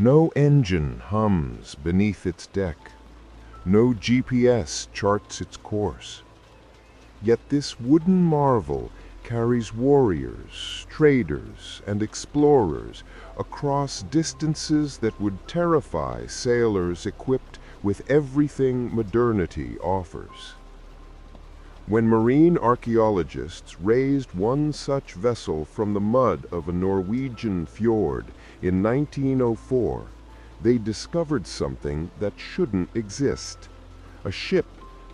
No engine hums beneath its deck. No GPS charts its course. Yet this wooden marvel carries warriors, traders, and explorers across distances that would terrify sailors equipped with everything modernity offers. When marine archaeologists raised one such vessel from the mud of a Norwegian fjord in 1904, they discovered something that shouldn't exist. A ship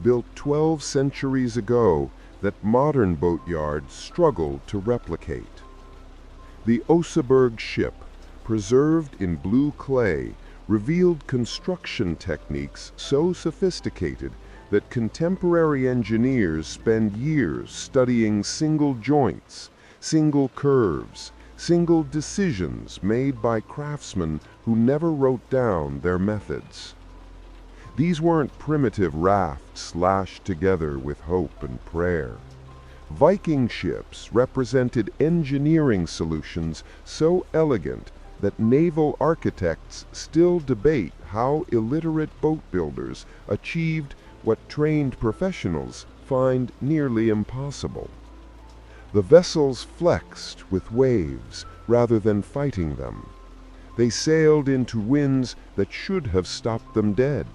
built 12 centuries ago that modern boatyards struggled to replicate. The Oseberg ship, preserved in blue clay, revealed construction techniques so sophisticated that contemporary engineers spend years studying single joints, single curves, single decisions made by craftsmen who never wrote down their methods. These weren't primitive rafts lashed together with hope and prayer. Viking ships represented engineering solutions so elegant that naval architects still debate how illiterate boat builders achieved what trained professionals find nearly impossible. The vessels flexed with waves rather than fighting them. They sailed into winds that should have stopped them dead.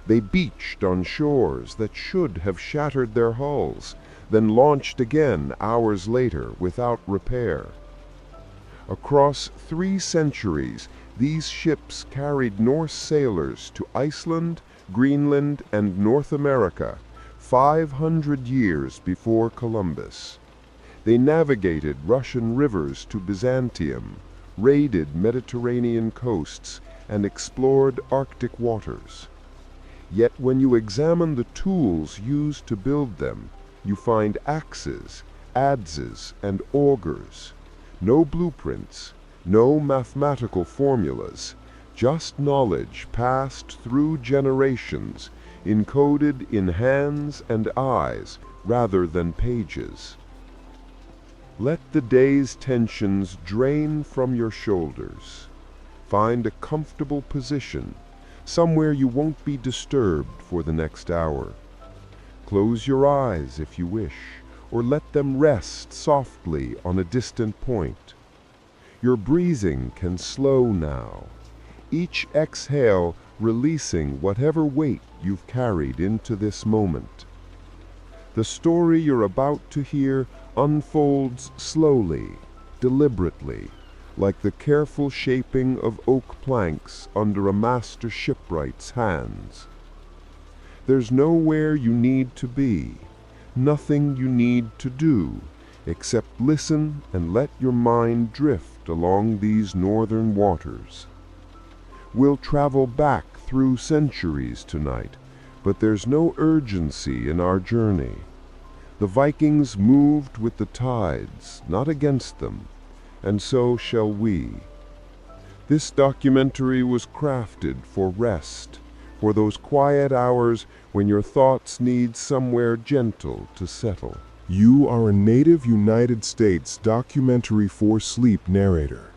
They beached on shores that should have shattered their hulls, then launched again hours later without repair. Across 3 centuries, these ships carried Norse sailors to Iceland, Greenland, and North America, 500 years before Columbus. They navigated Russian rivers to Byzantium, raided Mediterranean coasts, and explored Arctic waters. Yet when you examine the tools used to build them, you find axes, adzes, and augers. No blueprints, no mathematical formulas, just knowledge passed through generations, encoded in hands and eyes rather than pages. Let the day's tensions drain from your shoulders. Find a comfortable position, somewhere you won't be disturbed for the next hour. Close your eyes if you wish, or let them rest softly on a distant point. Your breathing can slow now, each exhale releasing whatever weight you've carried into this moment. The story you're about to hear unfolds slowly, deliberately, like the careful shaping of oak planks under a master shipwright's hands. There's nowhere you need to be, nothing you need to do, except listen and let your mind drift along these northern waters. We'll travel back through centuries tonight, but there's no urgency in our journey. The Vikings moved with the tides, not against them, and so shall we. This documentary was crafted for rest, for those quiet hours when your thoughts need somewhere gentle to settle. You are a native United States documentary for sleep narrator.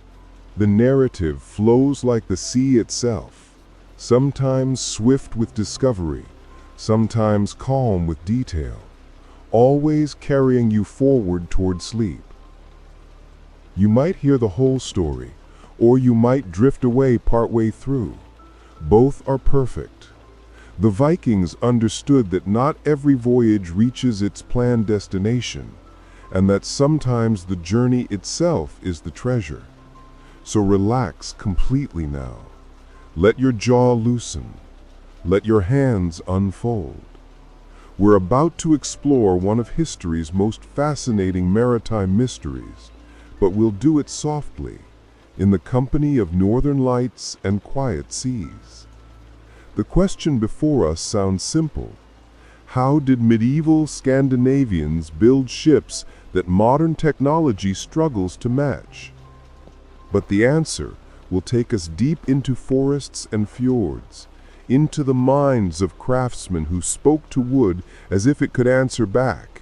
The narrative flows like the sea itself, sometimes swift with discovery, sometimes calm with detail, always carrying you forward toward sleep. You might hear the whole story, or you might drift away partway through. Both are perfect. The Vikings understood that not every voyage reaches its planned destination, and that sometimes the journey itself is the treasure. So relax completely now. Let your jaw loosen. Let your hands unfold. We're about to explore one of history's most fascinating maritime mysteries, but we'll do it softly, in the company of northern lights and quiet seas. The question before us sounds simple. How did medieval Scandinavians build ships that modern technology struggles to match? But the answer will take us deep into forests and fjords, into the minds of craftsmen who spoke to wood as if it could answer back,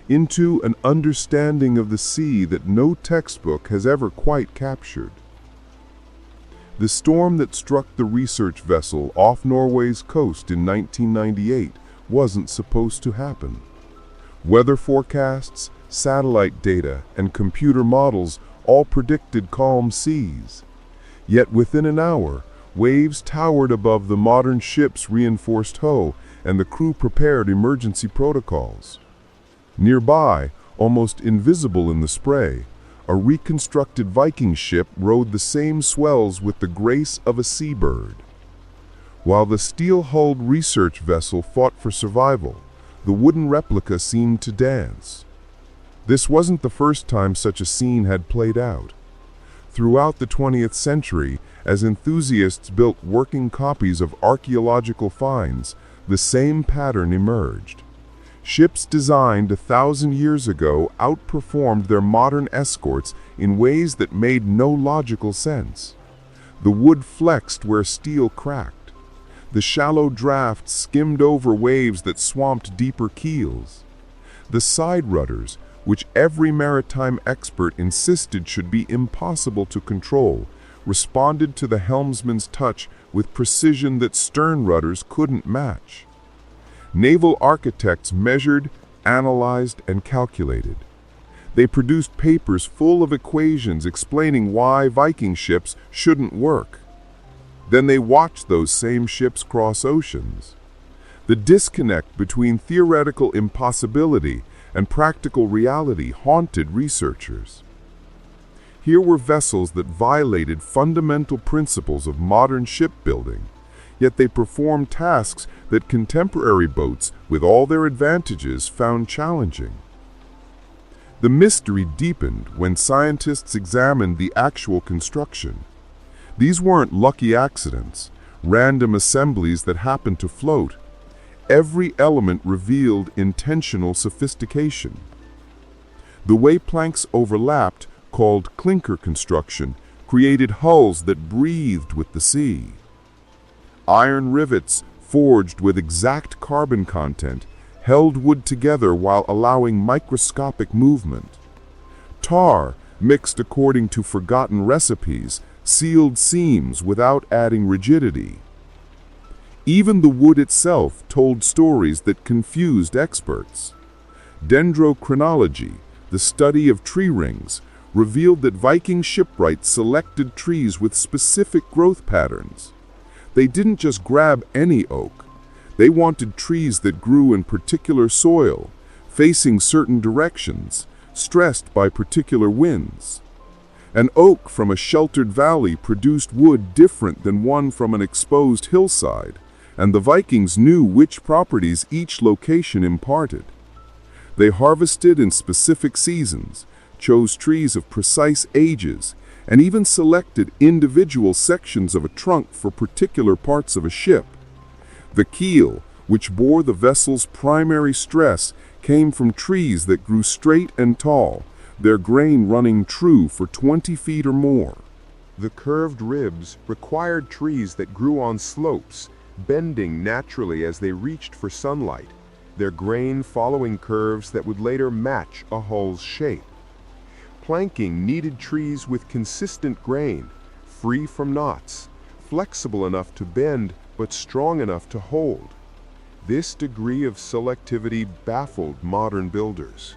into an understanding of the sea that no textbook has ever quite captured. The storm that struck the research vessel off Norway's coast in 1998 wasn't supposed to happen. Weather forecasts, satellite data, and computer models all predicted calm seas. Yet within an hour, waves towered above the modern ship's reinforced hull, and the crew prepared emergency protocols. Nearby, almost invisible in the spray, a reconstructed Viking ship rode the same swells with the grace of a seabird. While the steel-hulled research vessel fought for survival, the wooden replica seemed to dance. This wasn't the first time such a scene had played out. Throughout the 20th century, as enthusiasts built working copies of archaeological finds, the same pattern emerged. Ships designed 1,000 years ago outperformed their modern escorts in ways that made no logical sense. The wood flexed where steel cracked. The shallow draft skimmed over waves that swamped deeper keels. The side rudders, which every maritime expert insisted should be impossible to control, responded to the helmsman's touch with precision that stern rudders couldn't match. Naval architects measured, analyzed, and calculated. They produced papers full of equations explaining why Viking ships shouldn't work. Then they watched those same ships cross oceans. The disconnect between theoretical impossibility and practical reality haunted researchers. Here were vessels that violated fundamental principles of modern shipbuilding, yet they performed tasks that contemporary boats, with all their advantages, found challenging. The mystery deepened when scientists examined the actual construction. These weren't lucky accidents, random assemblies that happened to float. Every element revealed intentional sophistication. The way planks overlapped, called clinker construction, created hulls that breathed with the sea. Iron rivets, forged with exact carbon content, held wood together while allowing microscopic movement. Tar, mixed according to forgotten recipes, sealed seams without adding rigidity. Even the wood itself told stories that confused experts. Dendrochronology, the study of tree rings, revealed that Viking shipwrights selected trees with specific growth patterns. They didn't just grab any oak. They wanted trees that grew in particular soil, facing certain directions, stressed by particular winds. An oak from a sheltered valley produced wood different than one from an exposed hillside, and the Vikings knew which properties each location imparted. They harvested in specific seasons, chose trees of precise ages, and even selected individual sections of a trunk for particular parts of a ship. The keel, which bore the vessel's primary stress, came from trees that grew straight and tall, their grain running true for 20 feet or more. The curved ribs required trees that grew on slopes, bending naturally as they reached for sunlight, their grain following curves that would later match a hull's shape. Planking needed trees with consistent grain, free from knots, flexible enough to bend but strong enough to hold. This degree of selectivity baffled modern builders.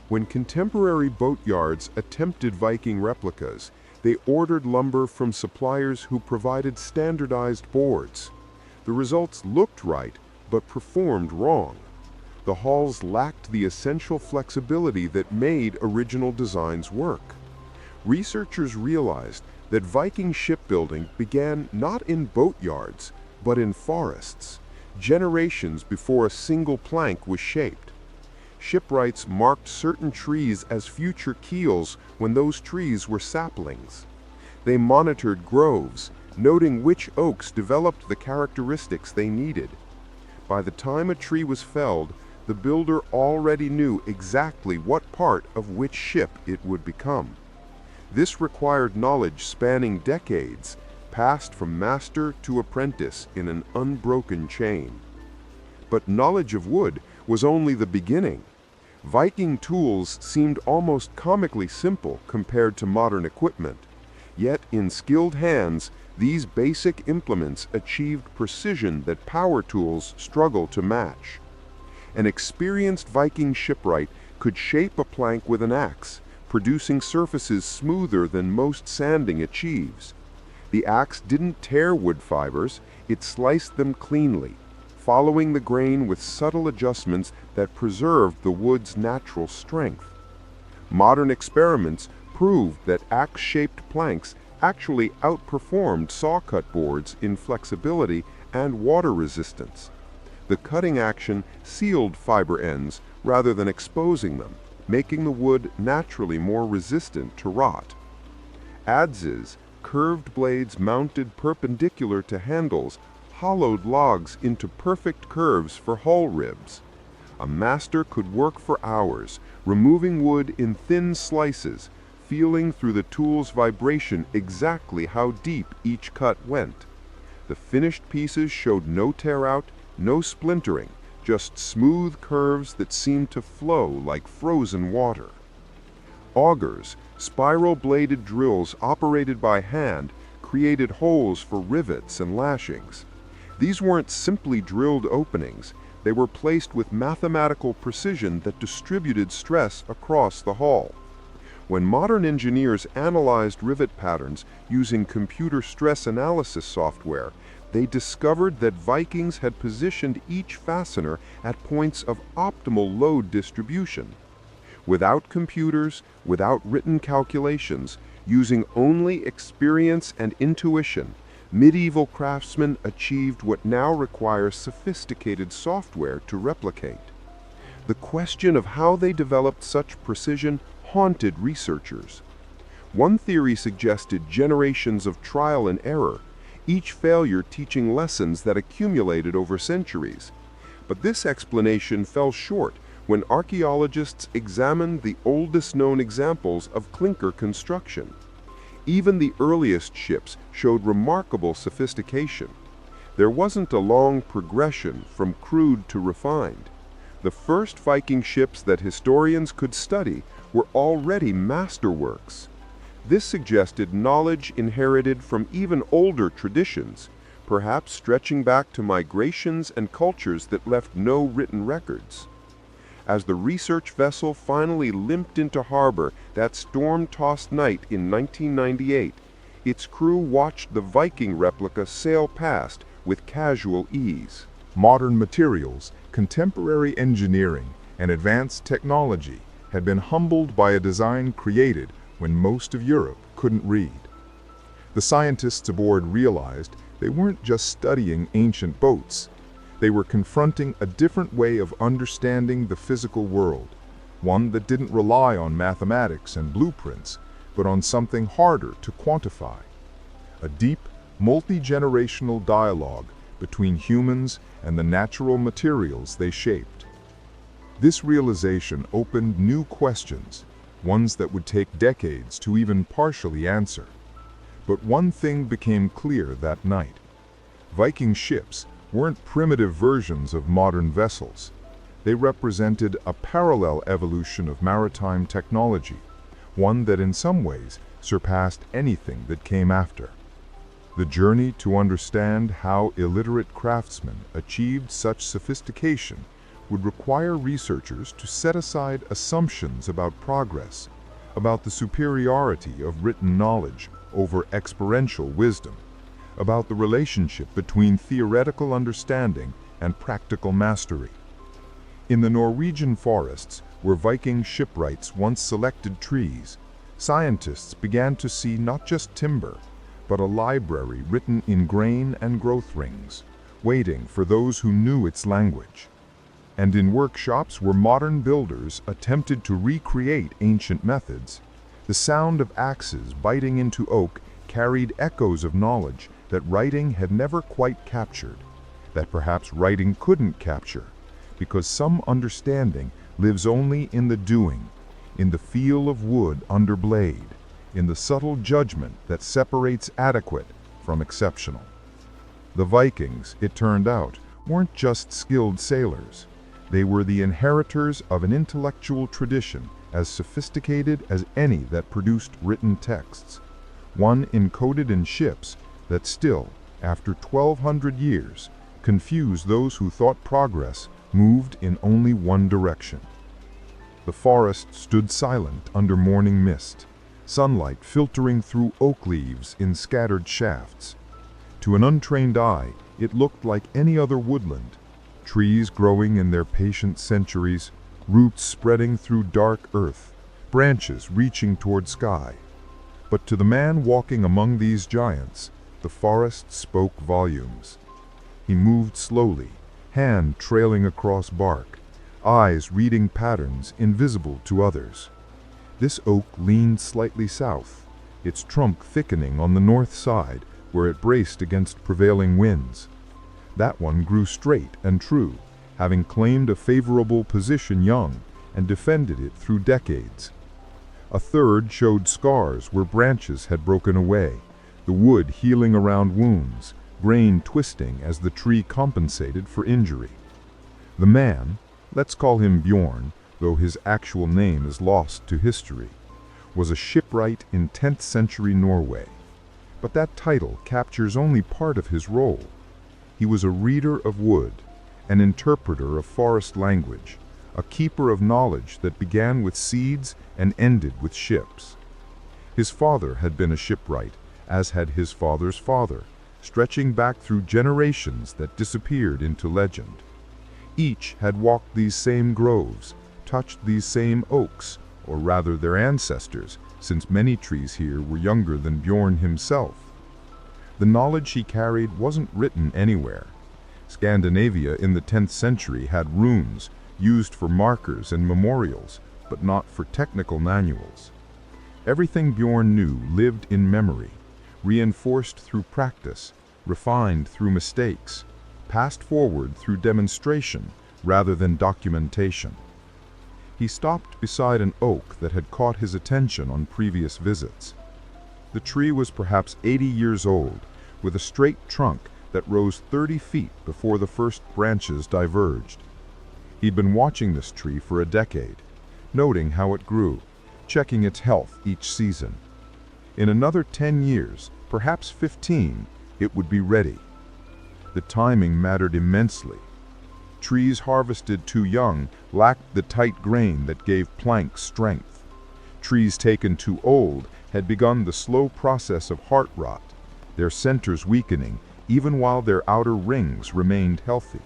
When contemporary boatyards attempted Viking replicas, they ordered lumber from suppliers who provided standardized boards. The results looked right, but performed wrong. The hulls lacked the essential flexibility that made original designs work. Researchers realized that Viking shipbuilding began not in boatyards, but in forests, generations before a single plank was shaped. Shipwrights marked certain trees as future keels when those trees were saplings. They monitored groves, noting which oaks developed the characteristics they needed. By the time a tree was felled, the builder already knew exactly what part of which ship it would become. This required knowledge spanning decades, passed from master to apprentice in an unbroken chain. But knowledge of wood was only the beginning. Viking tools seemed almost comically simple compared to modern equipment. Yet in skilled hands, These basic implements achieved precision that power tools struggle to match. An experienced Viking shipwright could shape a plank with an axe, producing surfaces smoother than most sanding achieves. The axe didn't tear wood fibers, it sliced them cleanly, following the grain with subtle adjustments that preserved the wood's natural strength. Modern experiments proved that axe-shaped planks actually outperformed saw-cut boards in flexibility and water resistance. The cutting action sealed fiber ends rather than exposing them, making the wood naturally more resistant to rot. Adzes, curved blades mounted perpendicular to handles, hollowed logs into perfect curves for hull ribs. A master could work for hours, removing wood in thin slices, feeling through the tool's vibration exactly how deep each cut went. The finished pieces showed no tear-out, no splintering, just smooth curves that seemed to flow like frozen water. Augers, spiral-bladed drills operated by hand, created holes for rivets and lashings. These weren't simply drilled openings, they were placed with mathematical precision that distributed stress across the hull. When modern engineers analyzed rivet patterns using computer stress analysis software, they discovered that Vikings had positioned each fastener at points of optimal load distribution. Without computers, without written calculations, using only experience and intuition, medieval craftsmen achieved what now requires sophisticated software to replicate. The question of how they developed such precision haunted researchers. One theory suggested generations of trial and error, each failure teaching lessons that accumulated over centuries. But this explanation fell short when archaeologists examined the oldest known examples of clinker construction. Even the earliest ships showed remarkable sophistication. There wasn't a long progression from crude to refined. The first Viking ships that historians could study were already masterworks. This suggested knowledge inherited from even older traditions, perhaps stretching back to migrations and cultures that left no written records. As the research vessel finally limped into harbor that storm-tossed night in 1998, its crew watched the Viking replica sail past with casual ease. Modern materials, contemporary engineering, and advanced technology had been humbled by a design created when most of Europe couldn't read. The scientists aboard realized they weren't just studying ancient boats. They were confronting a different way of understanding the physical world, one that didn't rely on mathematics and blueprints, but on something harder to quantify. A deep, multi-generational dialogue between humans and the natural materials they shaped. This realization opened new questions, ones that would take decades to even partially answer. But one thing became clear that night. Viking ships weren't primitive versions of modern vessels. They represented a parallel evolution of maritime technology, one that in some ways surpassed anything that came after. The journey to understand how illiterate craftsmen achieved such sophistication would require researchers to set aside assumptions about progress, about the superiority of written knowledge over experiential wisdom, about the relationship between theoretical understanding and practical mastery. In the Norwegian forests, where Viking shipwrights once selected trees, scientists began to see not just timber, but a library written in grain and growth rings, waiting for those who knew its language. And in workshops where modern builders attempted to recreate ancient methods, the sound of axes biting into oak carried echoes of knowledge that writing had never quite captured, that perhaps writing couldn't capture, because some understanding lives only in the doing, in the feel of wood under blade, in the subtle judgment that separates adequate from exceptional. The Vikings, it turned out, weren't just skilled sailors. They were the inheritors of an intellectual tradition as sophisticated as any that produced written texts, one encoded in ships that still, after 1,200 years, confuse those who thought progress moved in only one direction. The forest stood silent under morning mist, sunlight filtering through oak leaves in scattered shafts. To an untrained eye, it looked like any other woodland, trees growing in their patient centuries, roots spreading through dark earth, branches reaching toward sky. But to the man walking among these giants, the forest spoke volumes. He moved slowly, hand trailing across bark, eyes reading patterns invisible to others. This oak leaned slightly south, its trunk thickening on the north side where it braced against prevailing winds. That one grew straight and true, having claimed a favorable position young and defended it through decades. A third showed scars where branches had broken away, the wood healing around wounds, grain twisting as the tree compensated for injury. The man, let's call him Bjorn, though his actual name is lost to history, was a shipwright in 10th century Norway. But that title captures only part of his role. He was a reader of wood, an interpreter of forest language, a keeper of knowledge that began with seeds and ended with ships. His father had been a shipwright, as had his father's father, stretching back through generations that disappeared into legend. Each had walked these same groves, touched these same oaks, or rather their ancestors, since many trees here were younger than Bjorn himself. The knowledge he carried wasn't written anywhere. Scandinavia in the 10th century had runes used for markers and memorials, but not for technical manuals. Everything Bjorn knew lived in memory, reinforced through practice, refined through mistakes, passed forward through demonstration rather than documentation. He stopped beside an oak that had caught his attention on previous visits. The tree was perhaps 80 years old, with a straight trunk that rose 30 feet before the first branches diverged. He'd been watching this tree for a decade, noting how it grew, checking its health each season. In another 10 years, perhaps 15, it would be ready. The timing mattered immensely. Trees harvested too young lacked the tight grain that gave planks strength. Trees taken too old had begun the slow process of heart rot, their centers weakening even while their outer rings remained healthy.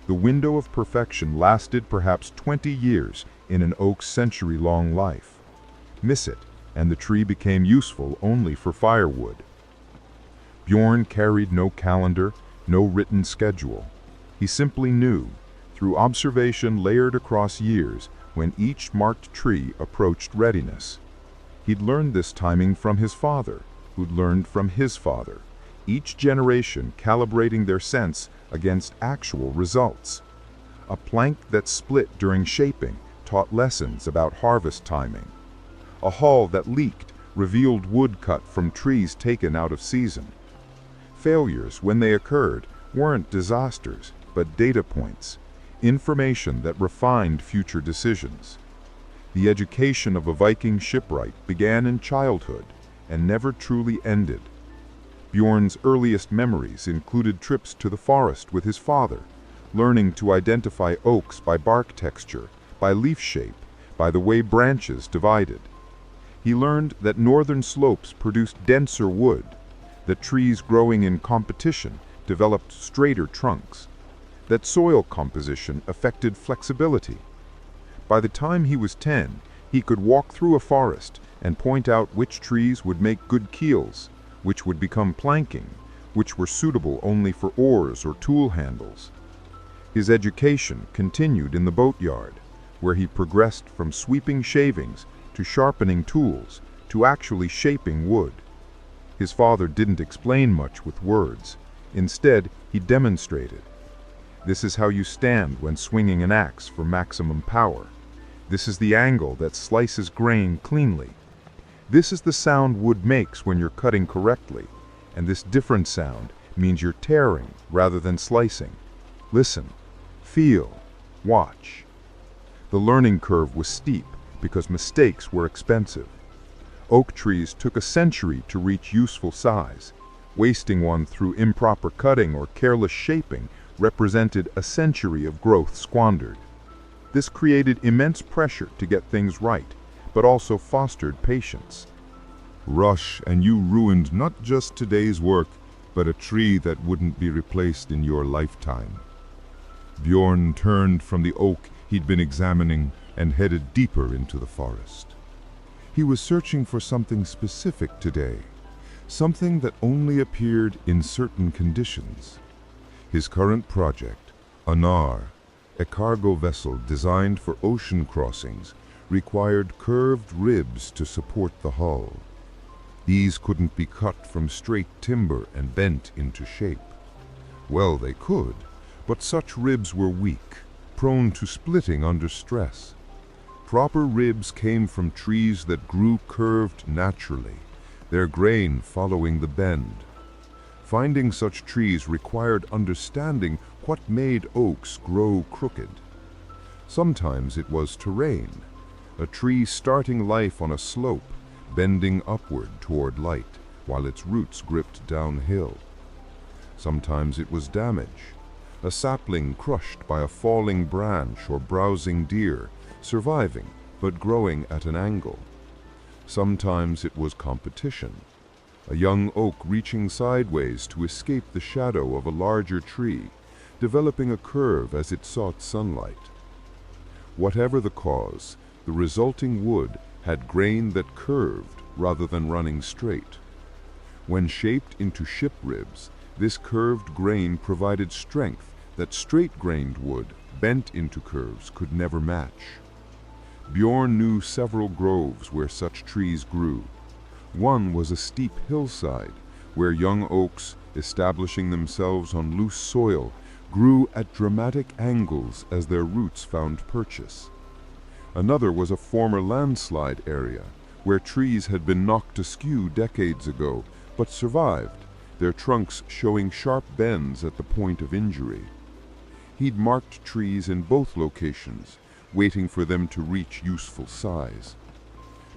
The window of perfection lasted perhaps 20 years in an oak's century-long life. Miss it, and the tree became useful only for firewood. Bjorn carried no calendar, no written schedule. He simply knew, through observation layered across years, when each marked tree approached readiness. He'd learned this timing from his father, who'd learned from his father, each generation calibrating their sense against actual results. A plank that split during shaping taught lessons about harvest timing. A hull that leaked revealed wood cut from trees taken out of season. Failures, when they occurred, weren't disasters, but data points, information that refined future decisions. The education of a Viking shipwright began in childhood and never truly ended. Bjorn's earliest memories included trips to the forest with his father, learning to identify oaks by bark texture, by leaf shape, by the way branches divided. He learned that northern slopes produced denser wood, that trees growing in competition developed straighter trunks, that soil composition affected flexibility. By the time he was 10, he could walk through a forest and point out which trees would make good keels, which would become planking, which were suitable only for oars or tool handles. His education continued in the boatyard, where he progressed from sweeping shavings to sharpening tools to actually shaping wood. His father didn't explain much with words. Instead, he demonstrated. This is how you stand when swinging an axe for maximum power. This is the angle that slices grain cleanly. This is the sound wood makes when you're cutting correctly, and this different sound means you're tearing rather than slicing. Listen, feel, watch. The learning curve was steep because mistakes were expensive. Oak trees took a century to reach useful size. Wasting one through improper cutting or careless shaping represented a century of growth squandered. This created immense pressure to get things right, but also fostered patience. Rush, and you ruined not just today's work, but a tree that wouldn't be replaced in your lifetime. Bjorn turned from the oak he'd been examining and headed deeper into the forest. He was searching for something specific today, something that only appeared in certain conditions. His current project, a knarr, a cargo vessel designed for ocean crossings, required curved ribs to support the hull. These couldn't be cut from straight timber and bent into shape. Well, they could, but such ribs were weak, prone to splitting under stress. Proper ribs came from trees that grew curved naturally, their grain following the bend. Finding such trees required understanding what made oaks grow crooked. Sometimes it was terrain, a tree starting life on a slope, bending upward toward light, while its roots gripped downhill. Sometimes it was damage, a sapling crushed by a falling branch or browsing deer, surviving but growing at an angle. Sometimes it was competition, a young oak reaching sideways to escape the shadow of a larger tree, developing a curve as it sought sunlight. Whatever the cause, the resulting wood had grain that curved rather than running straight. When shaped into ship ribs, this curved grain provided strength that straight-grained wood, bent into curves, could never match. Bjorn knew several groves where such trees grew. One was a steep hillside, where young oaks, establishing themselves on loose soil, grew at dramatic angles as their roots found purchase. Another was a former landslide area, where trees had been knocked askew decades ago, but survived, their trunks showing sharp bends at the point of injury. He'd marked trees in both locations, waiting for them to reach useful size.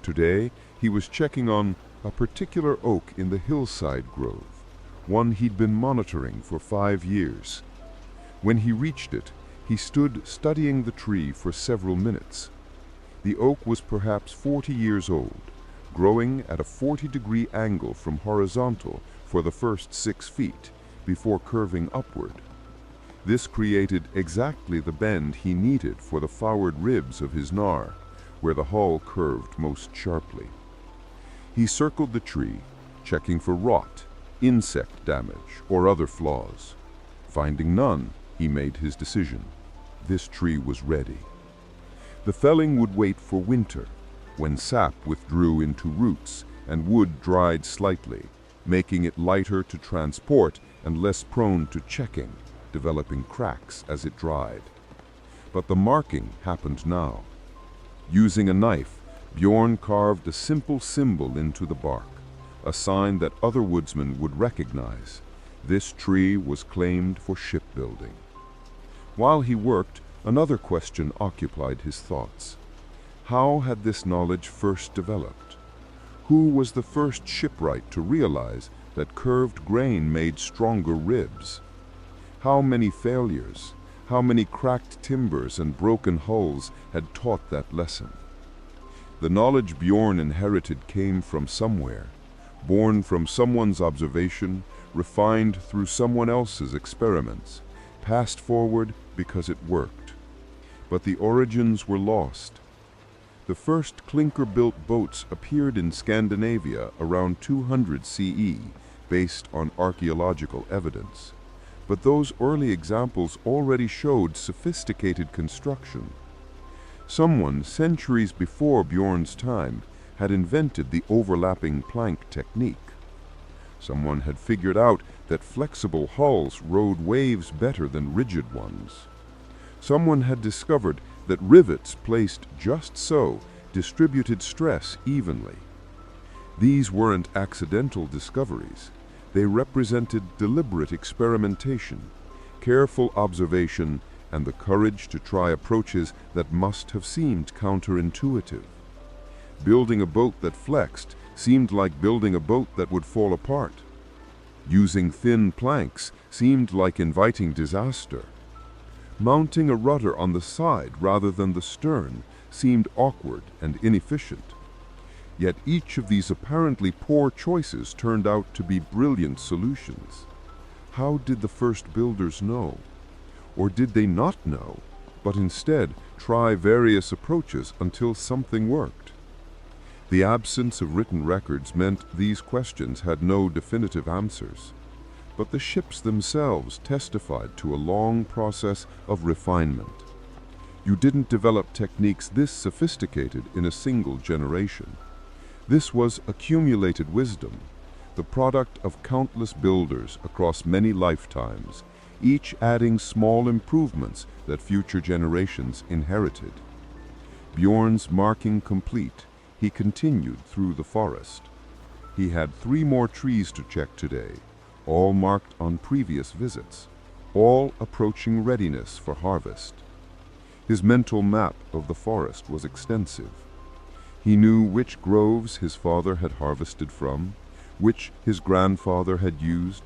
Today, he was checking on a particular oak in the hillside grove, one he'd been monitoring for 5 years. When he reached it, he stood studying the tree for several minutes. The oak was perhaps 40 years old, growing at a 40-degree angle from horizontal for the first 6 feet, before curving upward. This created exactly the bend he needed for the forward ribs of his knarr, where the hull curved most sharply. He circled the tree, checking for rot, insect damage, or other flaws. Finding none, he made his decision. This tree was ready. The felling would wait for winter, when sap withdrew into roots and wood dried slightly, making it lighter to transport and less prone to checking, developing cracks as it dried. But the marking happened now. Using a knife, Bjorn carved a simple symbol into the bark, a sign that other woodsmen would recognize. This tree was claimed for shipbuilding. While he worked, another question occupied his thoughts. How had this knowledge first developed? Who was the first shipwright to realize that curved grain made stronger ribs? How many failures, how many cracked timbers and broken hulls had taught that lesson? The knowledge Bjorn inherited came from somewhere, born from someone's observation, refined through someone else's experiments, passed forward because it worked. But the origins were lost. The first clinker-built boats appeared in Scandinavia around 200 CE, based on archaeological evidence. But those early examples already showed sophisticated construction. Someone, centuries before Bjorn's time, had invented the overlapping plank technique. Someone had figured out that flexible hulls rode waves better than rigid ones. Someone had discovered that rivets placed just so distributed stress evenly. These weren't accidental discoveries. They represented deliberate experimentation, careful observation, and the courage to try approaches that must have seemed counterintuitive. Building a boat that flexed seemed like building a boat that would fall apart. Using thin planks seemed like inviting disaster. Mounting a rudder on the side rather than the stern seemed awkward and inefficient. Yet each of these apparently poor choices turned out to be brilliant solutions. How did the first builders know? Or did they not know, but instead try various approaches until something worked? The absence of written records meant these questions had no definitive answers, but the ships themselves testified to a long process of refinement. You didn't develop techniques this sophisticated in a single generation. This was accumulated wisdom, the product of countless builders across many lifetimes, each adding small improvements that future generations inherited. Bjorn's marking complete, he continued through the forest. He had 3 more trees to check today, all marked on previous visits, all approaching readiness for harvest. His mental map of the forest was extensive. He knew which groves his father had harvested from, which his grandfather had used.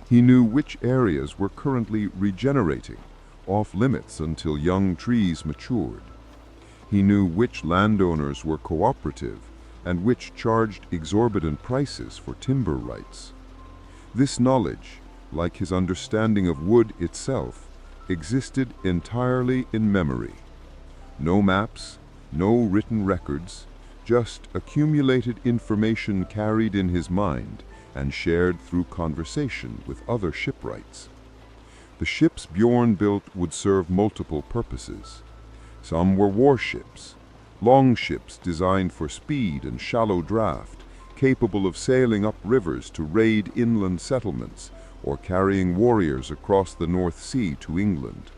He knew which areas were currently regenerating, off limits until young trees matured. He knew which landowners were cooperative and which charged exorbitant prices for timber rights. This knowledge, like his understanding of wood itself, existed entirely in memory. No maps, no written records, just accumulated information carried in his mind and shared through conversation with other shipwrights. The ships Bjorn built would serve multiple purposes. Some were warships, longships designed for speed and shallow draft, capable of sailing up rivers to raid inland settlements or carrying warriors across the North Sea to England.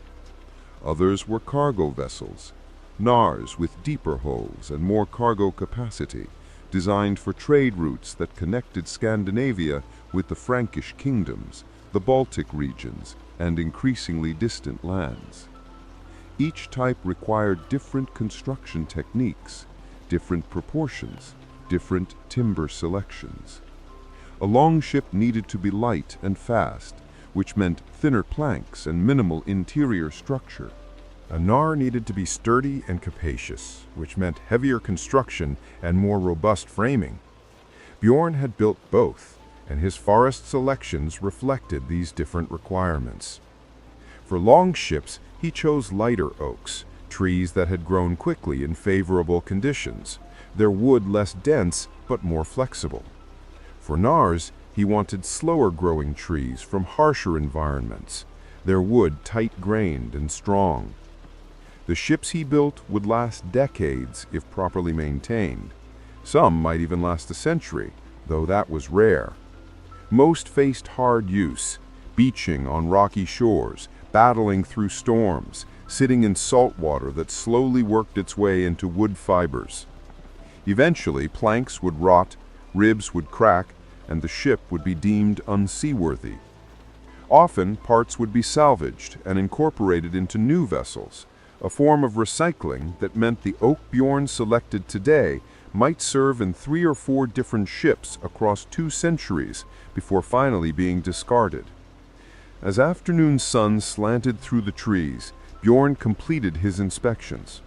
Others were cargo vessels, knarrs with deeper hulls and more cargo capacity, designed for trade routes that connected Scandinavia with the Frankish kingdoms, the Baltic regions, and increasingly distant lands. Each type required different construction techniques, different proportions, different timber selections. A longship needed to be light and fast, which meant thinner planks and minimal interior structure. A knarr needed to be sturdy and capacious, which meant heavier construction and more robust framing. Bjorn had built both, and his forest selections reflected these different requirements. For longships, he chose lighter oaks, trees that had grown quickly in favorable conditions, their wood less dense but more flexible. For knarrs, he wanted slower-growing trees from harsher environments, their wood tight-grained and strong. The ships he built would last decades if properly maintained. Some might even last a century, though that was rare. Most faced hard use, beaching on rocky shores, battling through storms, sitting in salt water that slowly worked its way into wood fibers. Eventually, planks would rot, ribs would crack, and the ship would be deemed unseaworthy. Often, parts would be salvaged and incorporated into new vessels, a form of recycling that meant the oak Bjorn selected today might serve in 3 or 4 different ships across 2 centuries before finally being discarded. As afternoon sun slanted through the trees, Bjorn completed his inspections.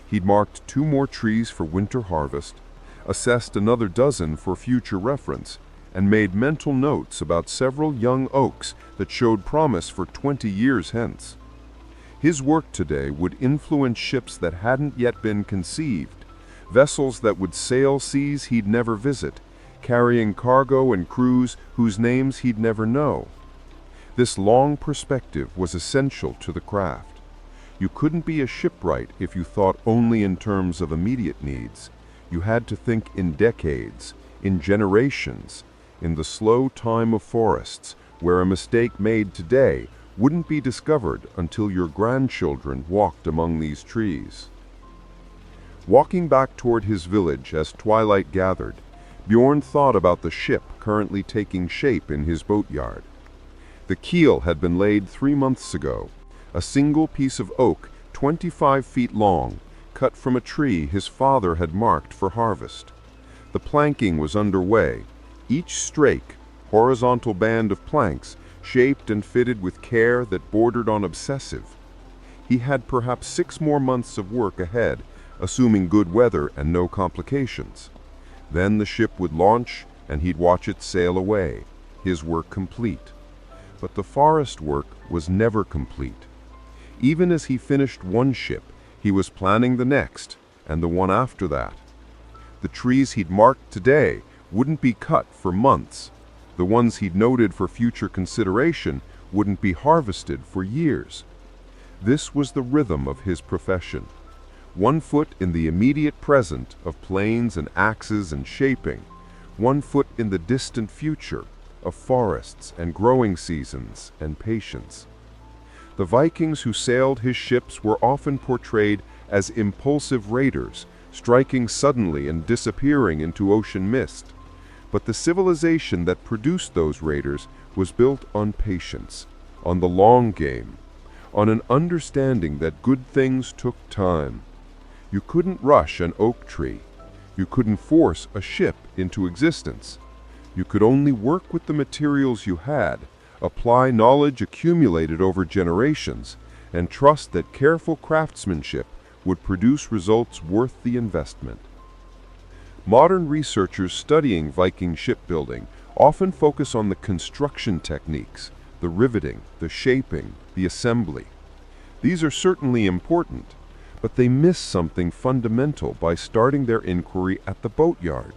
He'd marked 2 more trees for winter harvest, assessed another dozen for future reference, and made mental notes about several young oaks that showed promise for 20 years hence. His work today would influence ships that hadn't yet been conceived, vessels that would sail seas he'd never visit, carrying cargo and crews whose names he'd never know. This long perspective was essential to the craft. You couldn't be a shipwright if you thought only in terms of immediate needs. You had to think in decades, in generations, in the slow time of forests, where a mistake made today wouldn't be discovered until your grandchildren walked among these trees. Walking back toward his village as twilight gathered, Bjorn thought about the ship currently taking shape in his boatyard. The keel had been laid 3 months ago, a single piece of oak 25 feet long, cut from a tree his father had marked for harvest. The planking was underway, each strake, horizontal band of planks, shaped and fitted with care that bordered on obsessive. He had perhaps 6 more months of work ahead, assuming good weather and no complications. Then the ship would launch, and he'd watch it sail away, his work complete. But the forest work was never complete. Even as he finished one ship, he was planning the next, and the one after that. The trees he'd marked today wouldn't be cut for months. The ones he'd noted for future consideration wouldn't be harvested for years. This was the rhythm of his profession. 1 foot in the immediate present of planes and axes and shaping, 1 foot in the distant future of forests and growing seasons and patience. The Vikings who sailed his ships were often portrayed as impulsive raiders, striking suddenly and disappearing into ocean mist. But the civilization that produced those raiders was built on patience, on the long game, on an understanding that good things took time. You couldn't rush an oak tree. You couldn't force a ship into existence. You could only work with the materials you had, apply knowledge accumulated over generations, and trust that careful craftsmanship would produce results worth the investment. Modern researchers studying Viking shipbuilding often focus on the construction techniques, the riveting, the shaping, the assembly. These are certainly important, but they miss something fundamental by starting their inquiry at the boatyard.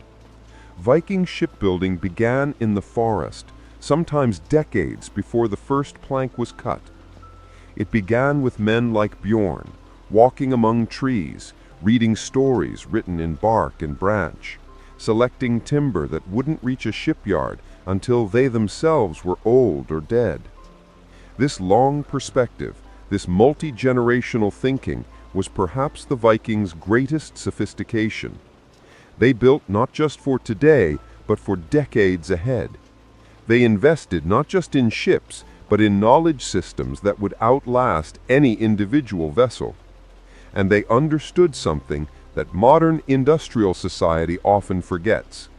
Viking shipbuilding began in the forest, sometimes decades before the first plank was cut. It began with men like Bjorn, walking among trees, reading stories written in bark and branch, selecting timber that wouldn't reach a shipyard until they themselves were old or dead. This long perspective, this multi-generational thinking, was perhaps the Vikings' greatest sophistication. They built not just for today, but for decades ahead. They invested not just in ships, but in knowledge systems that would outlast any individual vessel. And they understood something that modern industrial society often forgets,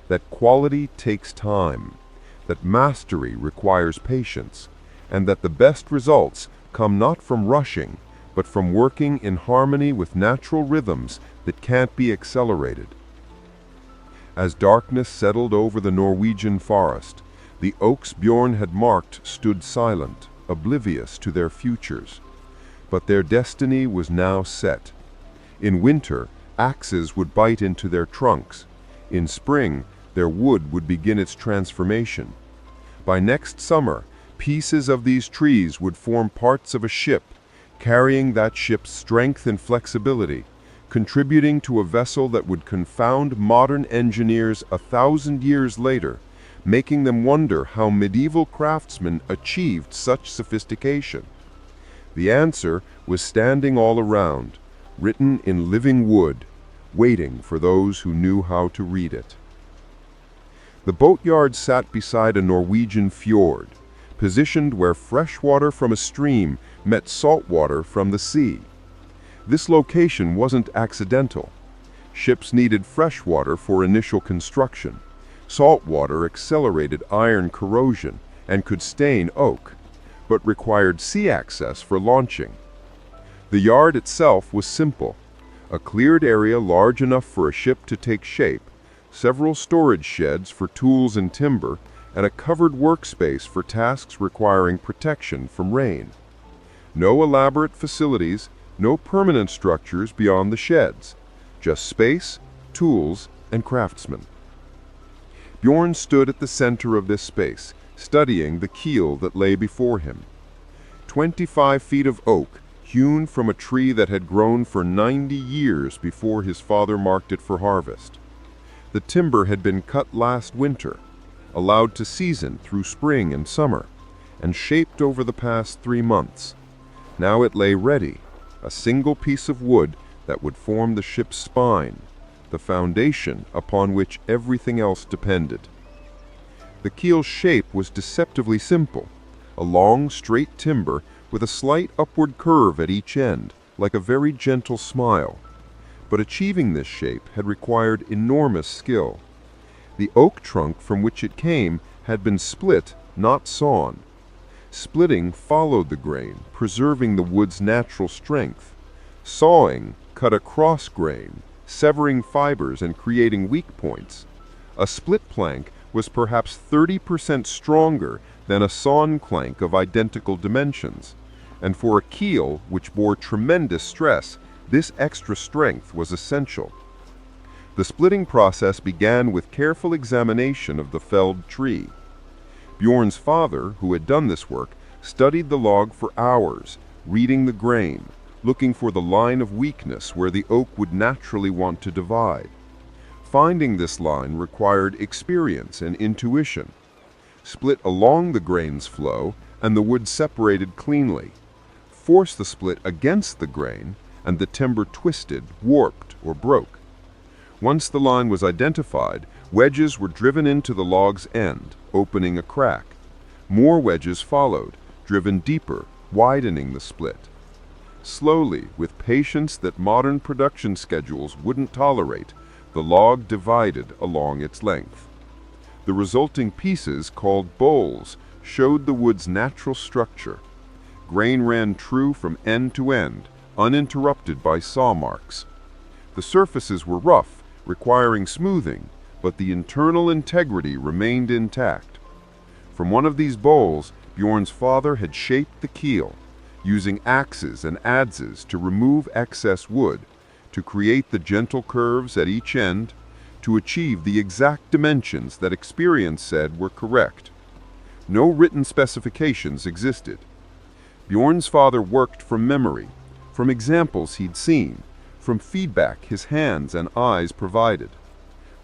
that quality takes time, that mastery requires patience, and that the best results come not from rushing, but from working in harmony with natural rhythms that can't be accelerated. As darkness settled over the Norwegian forest, the oaks Bjorn had marked stood silent, oblivious to their futures. But their destiny was now set. In winter, axes would bite into their trunks. In spring, their wood would begin its transformation. By next summer, pieces of these trees would form parts of a ship, carrying that ship's strength and flexibility, contributing to a vessel that would confound modern engineers 1,000 years later, making them wonder how medieval craftsmen achieved such sophistication. The answer was standing all around, written in living wood, waiting for those who knew how to read it. The boatyard sat beside a Norwegian fjord, positioned where fresh water from a stream met salt water from the sea. This location wasn't accidental. Ships needed fresh water for initial construction. Salt water accelerated iron corrosion and could stain oak, but required sea access for launching. The yard itself was simple, a cleared area large enough for a ship to take shape, several storage sheds for tools and timber, and a covered workspace for tasks requiring protection from rain. No elaborate facilities, no permanent structures beyond the sheds, just space, tools, and craftsmen. Bjorn stood at the center of this space, studying the keel that lay before him. 25 feet of oak, hewn from a tree that had grown for 90 years before his father marked it for harvest. The timber had been cut last winter, allowed to season through spring and summer, and shaped over the past 3 months. Now it lay ready, a single piece of wood that would form the ship's spine, the foundation upon which everything else depended. The keel's shape was deceptively simple, a long, straight timber with a slight upward curve at each end, like a very gentle smile. But achieving this shape had required enormous skill. The oak trunk from which it came had been split, not sawn. Splitting followed the grain, preserving the wood's natural strength. Sawing cut across grain, severing fibers and creating weak points. A split plank was perhaps 30% stronger than a sawn plank of identical dimensions, and for a keel which bore tremendous stress, this extra strength was essential. The splitting process began with careful examination of the felled tree. Bjorn's father, who had done this work, studied the log for hours, reading the grain, looking for the line of weakness where the oak would naturally want to divide. Finding this line required experience and intuition. Split along the grain's flow, and the wood separated cleanly. Force the split against the grain, and the timber twisted, warped, or broke. Once the line was identified, wedges were driven into the log's end, opening a crack. More wedges followed, driven deeper, widening the split. Slowly, with patience that modern production schedules wouldn't tolerate, the log divided along its length. The resulting pieces, called bowls, showed the wood's natural structure. Grain ran true from end to end, uninterrupted by saw marks. The surfaces were rough, requiring smoothing, but the internal integrity remained intact. From one of these bowls, Bjorn's father had shaped the keel, using axes and adzes to remove excess wood, to create the gentle curves at each end, to achieve the exact dimensions that experience said were correct. No written specifications existed. Bjorn's father worked from memory, from examples he'd seen, from feedback his hands and eyes provided.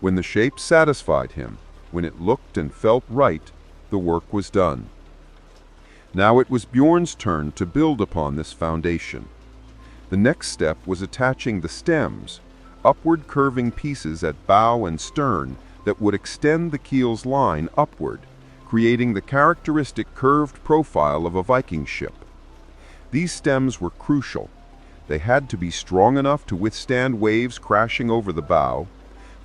When the shape satisfied him, when it looked and felt right, the work was done. Now it was Bjorn's turn to build upon this foundation. The next step was attaching the stems, upward curving pieces at bow and stern that would extend the keel's line upward, creating the characteristic curved profile of a Viking ship. These stems were crucial. They had to be strong enough to withstand waves crashing over the bow,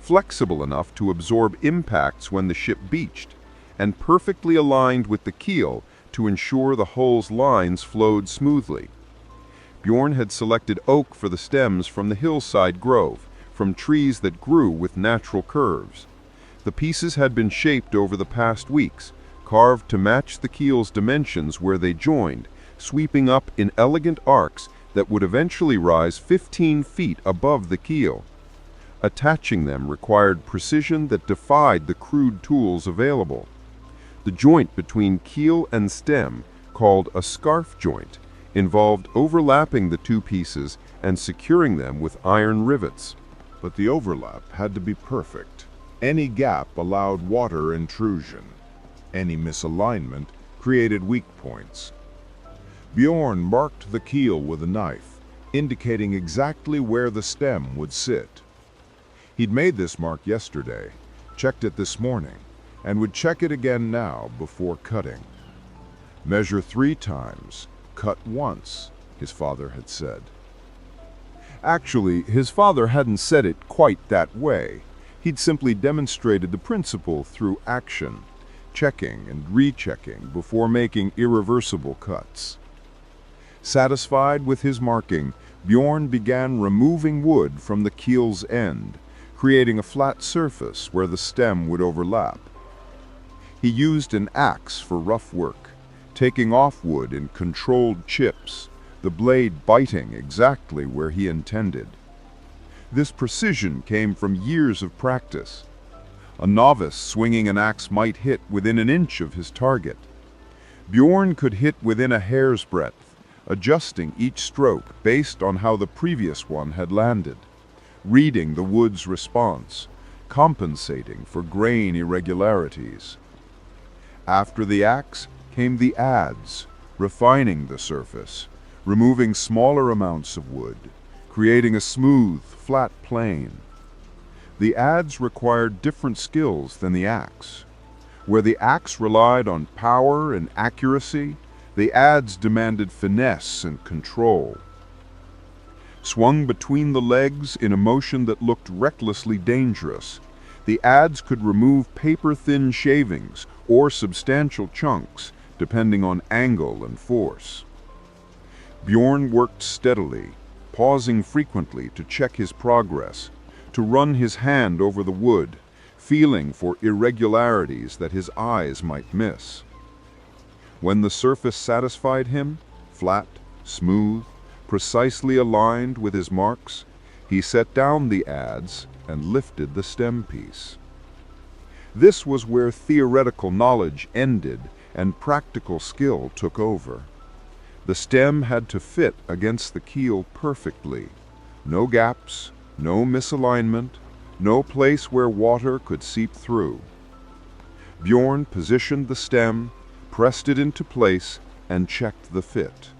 flexible enough to absorb impacts when the ship beached, and perfectly aligned with the keel to ensure the hull's lines flowed smoothly. Bjorn had selected oak for the stems from the hillside grove, from trees that grew with natural curves. The pieces had been shaped over the past weeks, carved to match the keel's dimensions where they joined, sweeping up in elegant arcs that would eventually rise 15 feet above the keel. Attaching them required precision that defied the crude tools available. The joint between keel and stem, called a scarf joint, involved overlapping the two pieces and securing them with iron rivets. But the overlap had to be perfect. Any gap allowed water intrusion. Any misalignment created weak points. Bjorn marked the keel with a knife, indicating exactly where the stem would sit. He'd made this mark yesterday, checked it this morning, and would check it again now before cutting. Measure 3 times, cut once, his father had said. Actually, his father hadn't said it quite that way. He'd simply demonstrated the principle through action, checking and rechecking before making irreversible cuts. Satisfied with his marking, Bjorn began removing wood from the keel's end, creating a flat surface where the stem would overlap. He used an axe for rough work, taking off wood in controlled chips, the blade biting exactly where he intended. This precision came from years of practice. A novice swinging an axe might hit within an inch of his target. Bjorn could hit within a hair's breadth, adjusting each stroke based on how the previous one had landed, reading the wood's response, compensating for grain irregularities. After the axe came the adze, refining the surface, removing smaller amounts of wood, creating a smooth, flat plane. The adze required different skills than the axe. Where the axe relied on power and accuracy, the adze demanded finesse and control. Swung between the legs in a motion that looked recklessly dangerous, the adze could remove paper-thin shavings or substantial chunks, depending on angle and force. Bjorn worked steadily, pausing frequently to check his progress, to run his hand over the wood, feeling for irregularities that his eyes might miss. When the surface satisfied him, flat, smooth, precisely aligned with his marks, he set down the adze and lifted the stem piece. This was where theoretical knowledge ended and practical skill took over. The stem had to fit against the keel perfectly. No gaps, no misalignment, no place where water could seep through. Bjorn positioned the stem, pressed it into place, and checked the fit.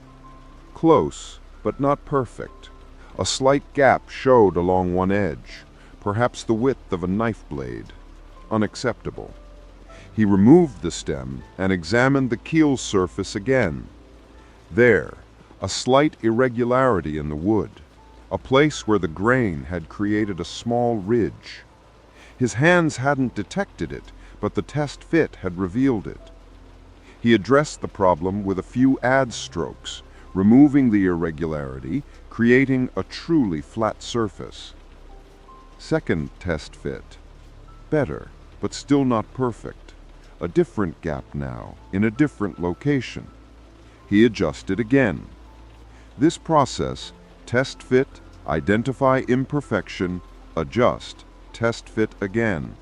Close, but not perfect. A slight gap showed along one edge, perhaps the width of a knife blade. Unacceptable. He removed the stem and examined the keel surface again. There, a slight irregularity in the wood, a place where the grain had created a small ridge. His hands hadn't detected it, but the test fit had revealed it. He addressed the problem with a few adze strokes, removing the irregularity, creating a truly flat surface. Second test fit. Better, but still not perfect. A different gap now, in a different location. He adjusted again. This process, test fit, identify imperfection, adjust, test fit again,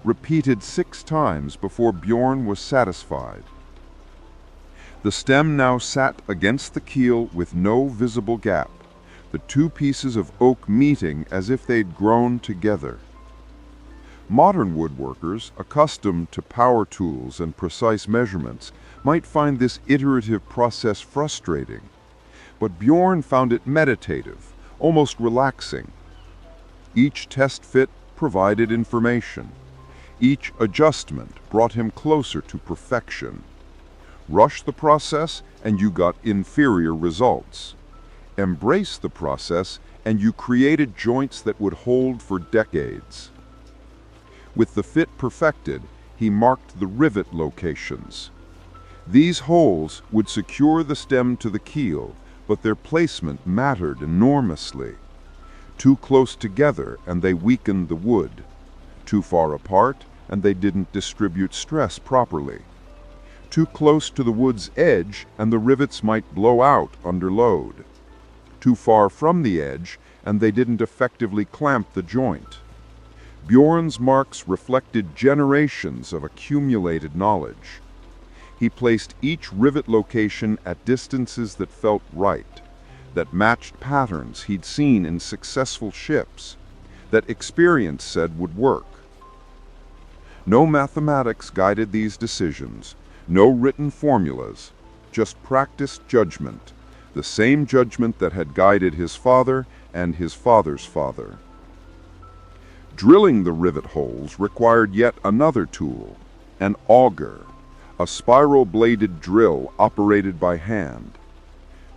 repeated 6 times before Bjorn was satisfied. The stem now sat against the keel with no visible gap, the 2 pieces of oak meeting as if they'd grown together. Modern woodworkers, accustomed to power tools and precise measurements, might find this iterative process frustrating, but Bjorn found it meditative, almost relaxing. Each test fit provided information. Each adjustment brought him closer to perfection. Rush the process and you got inferior results. Embrace the process and you created joints that would hold for decades. With the fit perfected, he marked the rivet locations. These holes would secure the stem to the keel, but their placement mattered enormously. Too close together and they weakened the wood. Too far apart and they didn't distribute stress properly. Too close to the wood's edge and the rivets might blow out under load. Too far from the edge and they didn't effectively clamp the joint. Bjorn's marks reflected generations of accumulated knowledge. He placed each rivet location at distances that felt right, that matched patterns he'd seen in successful ships, that experience said would work. No mathematics guided these decisions, no written formulas, just practiced judgment, the same judgment that had guided his father and his father's father. Drilling the rivet holes required yet another tool, an auger, a spiral-bladed drill operated by hand.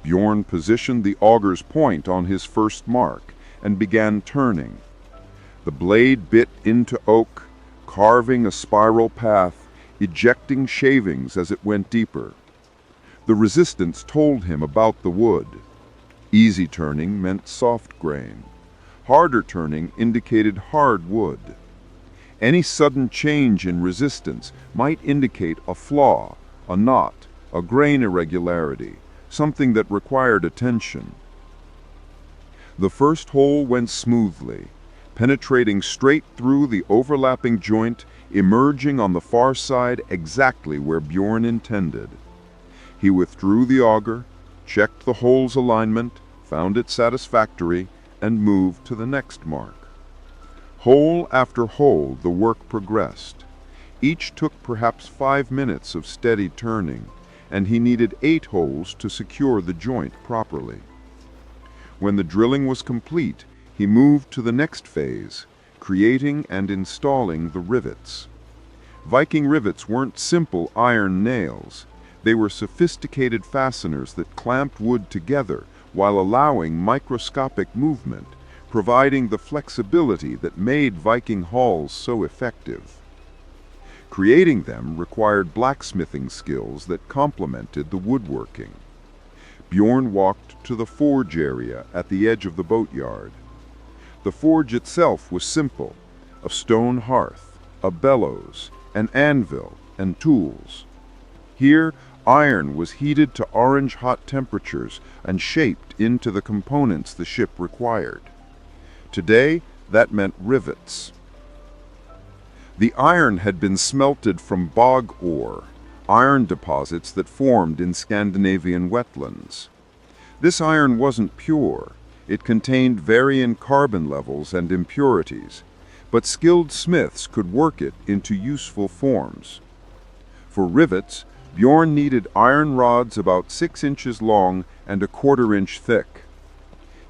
Bjorn positioned the auger's point on his first mark and began turning. The blade bit into oak, carving a spiral path, ejecting shavings as it went deeper. The resistance told him about the wood. Easy turning meant soft grain. Harder turning indicated hard wood. Any sudden change in resistance might indicate a flaw, a knot, a grain irregularity, something that required attention. The first hole went smoothly, penetrating straight through the overlapping joint, emerging on the far side exactly where Bjorn intended. He withdrew the auger, checked the hole's alignment, found it satisfactory, and moved to the next mark. Hole after hole, the work progressed. Each took perhaps 5 minutes of steady turning, and he needed 8 holes to secure the joint properly. When the drilling was complete, he moved to the next phase, creating and installing the rivets. Viking rivets weren't simple iron nails. They were sophisticated fasteners that clamped wood together while allowing microscopic movement, providing the flexibility that made Viking hulls so effective. Creating them required blacksmithing skills that complemented the woodworking. Bjorn walked to the forge area at the edge of the boatyard. The forge itself was simple: a stone hearth, a bellows, an anvil, and tools. Here, iron was heated to orange-hot temperatures and shaped into the components the ship required. Today, that meant rivets. The iron had been smelted from bog ore, iron deposits that formed in Scandinavian wetlands. This iron wasn't pure. It contained varying carbon levels and impurities, but skilled smiths could work it into useful forms. For rivets, Bjorn needed iron rods about 6 inches long and a 1/4 inch thick.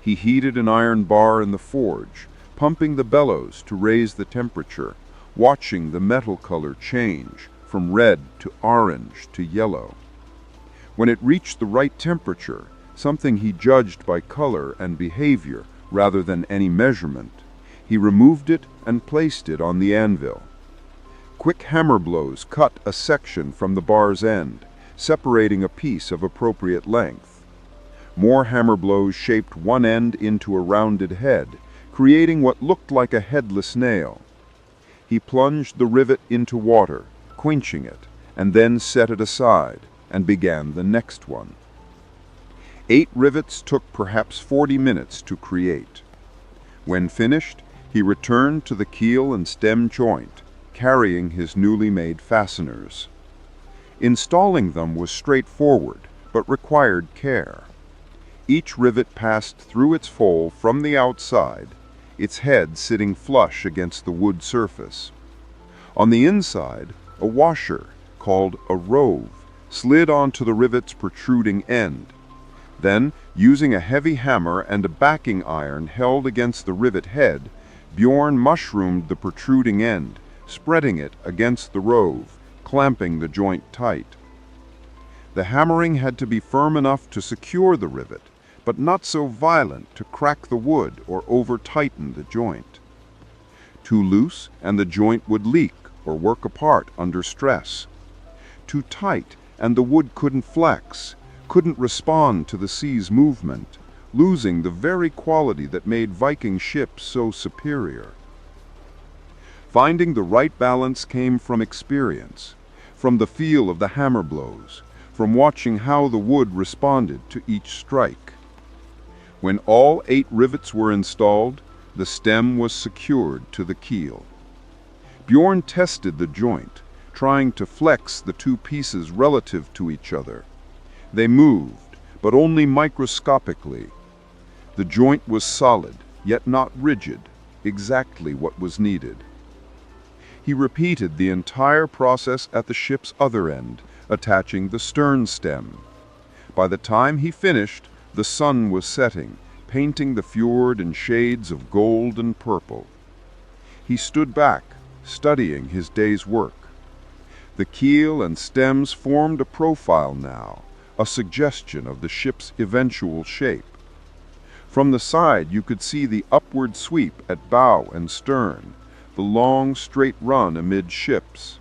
He heated an iron bar in the forge, pumping the bellows to raise the temperature, watching the metal color change from red to orange to yellow. When it reached the right temperature, something he judged by color and behavior rather than any measurement, he removed it and placed it on the anvil. Quick hammer blows cut a section from the bar's end, separating a piece of appropriate length. More hammer blows shaped one end into a rounded head, creating what looked like a headless nail. He plunged the rivet into water, quenching it, and then set it aside, and began the next one. 8 rivets took perhaps 40 minutes to create. When finished, he returned to the keel and stem joint, carrying his newly made fasteners. Installing them was straightforward, but required care. Each rivet passed through its hole from the outside, its head sitting flush against the wood surface. On the inside, a washer, called a rove, slid onto the rivet's protruding end. Then, using a heavy hammer and a backing iron held against the rivet head, Bjorn mushroomed the protruding end, spreading it against the rove, clamping the joint tight. The hammering had to be firm enough to secure the rivet, but not so violent to crack the wood or over-tighten the joint. Too loose, and the joint would leak or work apart under stress. Too tight, and the wood couldn't flex, couldn't respond to the sea's movement, losing the very quality that made Viking ships so superior. Finding the right balance came from experience, from the feel of the hammer blows, from watching how the wood responded to each strike. When all 8 rivets were installed, the stem was secured to the keel. Bjorn tested the joint, trying to flex the 2 pieces relative to each other. They moved, but only microscopically. The joint was solid, yet not rigid, exactly what was needed. He repeated the entire process at the ship's other end, attaching the stern stem. By the time he finished, the sun was setting, painting the fjord in shades of gold and purple. He stood back, studying his day's work. The keel and stems formed a profile now, a suggestion of the ship's eventual shape. From the side you could see the upward sweep at bow and stern, the long, straight run amidships.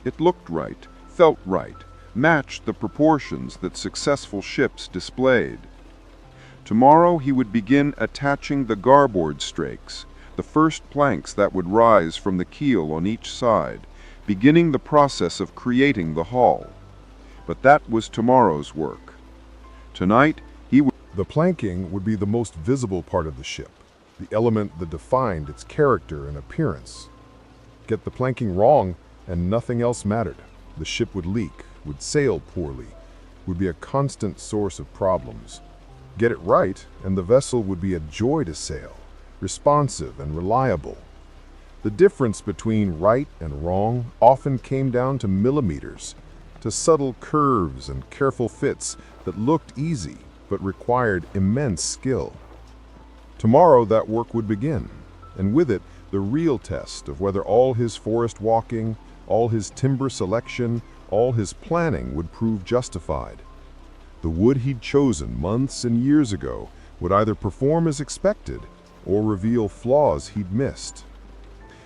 It looked right, felt right, matched the proportions that successful ships displayed. Tomorrow he would begin attaching the garboard strakes, the first planks that would rise from the keel on each side, beginning the process of creating the hull. But that was tomorrow's work. Tonight, The planking would be the most visible part of the ship, the element that defined its character and appearance. Get the planking wrong, and nothing else mattered. The ship would leak, would sail poorly, would be a constant source of problems. Get it right, and the vessel would be a joy to sail, responsive and reliable. The difference between right and wrong often came down to millimeters, to subtle curves and careful fits that looked easy but required immense skill. Tomorrow that work would begin, and with it the real test of whether all his forest walking, all his timber selection, all his planning would prove justified. The wood he'd chosen months and years ago would either perform as expected or reveal flaws he'd missed.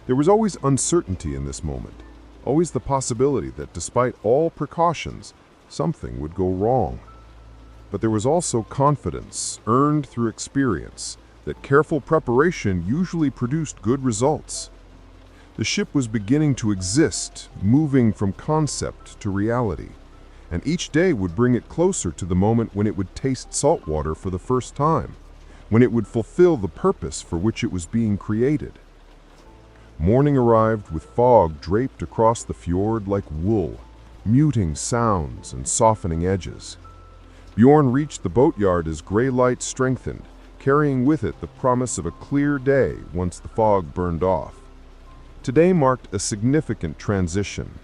There was always uncertainty in this moment, always the possibility that despite all precautions, something would go wrong. But there was also confidence, earned through experience, that careful preparation usually produced good results. The ship was beginning to exist, moving from concept to reality, and each day would bring it closer to the moment when it would taste salt water for the first time, when it would fulfill the purpose for which it was being created. Morning arrived with fog draped across the fjord like wool, muting sounds and softening edges. Bjorn reached the boatyard as gray light strengthened, carrying with it the promise of a clear day once the fog burned off. Today marked a significant transition,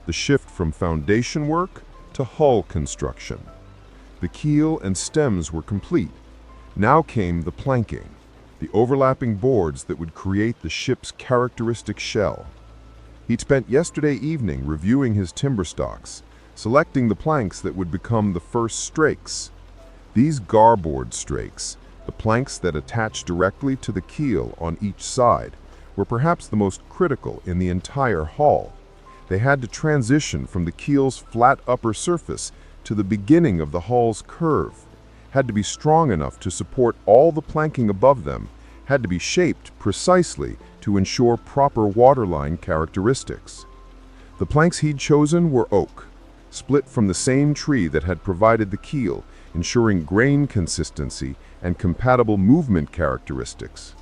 the shift from foundation work to hull construction. The keel and stems were complete. Now came the planking, the overlapping boards that would create the ship's characteristic shell. He'd spent yesterday evening reviewing his timber stocks, selecting the planks that would become the first strakes. These garboard strakes, the planks that attach directly to the keel on each side, were perhaps the most critical in the entire hull. They had to transition from the keel's flat upper surface to the beginning of the hull's curve, had to be strong enough to support all the planking above them, had to be shaped precisely to ensure proper waterline characteristics. The planks he'd chosen were oak, split from the same tree that had provided the keel, ensuring grain consistency and compatible movement characteristics.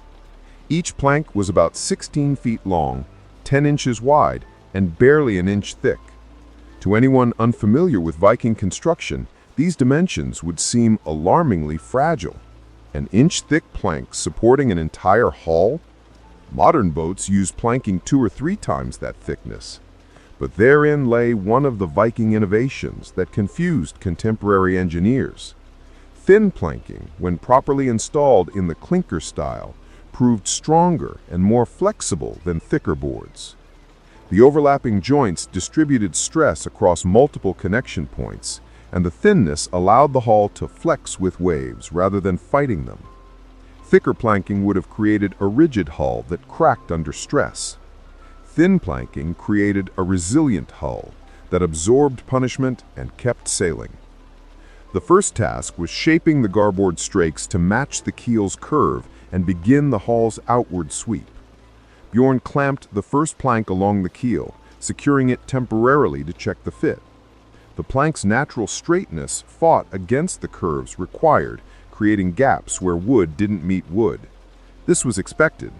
Each plank was about 16 feet long, 10 inches wide, and barely an inch thick. To anyone unfamiliar with Viking construction, these dimensions would seem alarmingly fragile. An inch-thick plank supporting an entire hull? Modern boats use planking 2 or 3 times that thickness. But therein lay one of the Viking innovations that confused contemporary engineers. Thin planking, when properly installed in the clinker style, proved stronger and more flexible than thicker boards. The overlapping joints distributed stress across multiple connection points, and the thinness allowed the hull to flex with waves rather than fighting them. Thicker planking would have created a rigid hull that cracked under stress. Thin planking created a resilient hull that absorbed punishment and kept sailing. The first task was shaping the garboard strakes to match the keel's curve and begin the hull's outward sweep. Bjorn clamped the first plank along the keel, securing it temporarily to check the fit. The plank's natural straightness fought against the curves required, creating gaps where wood didn't meet wood. This was expected.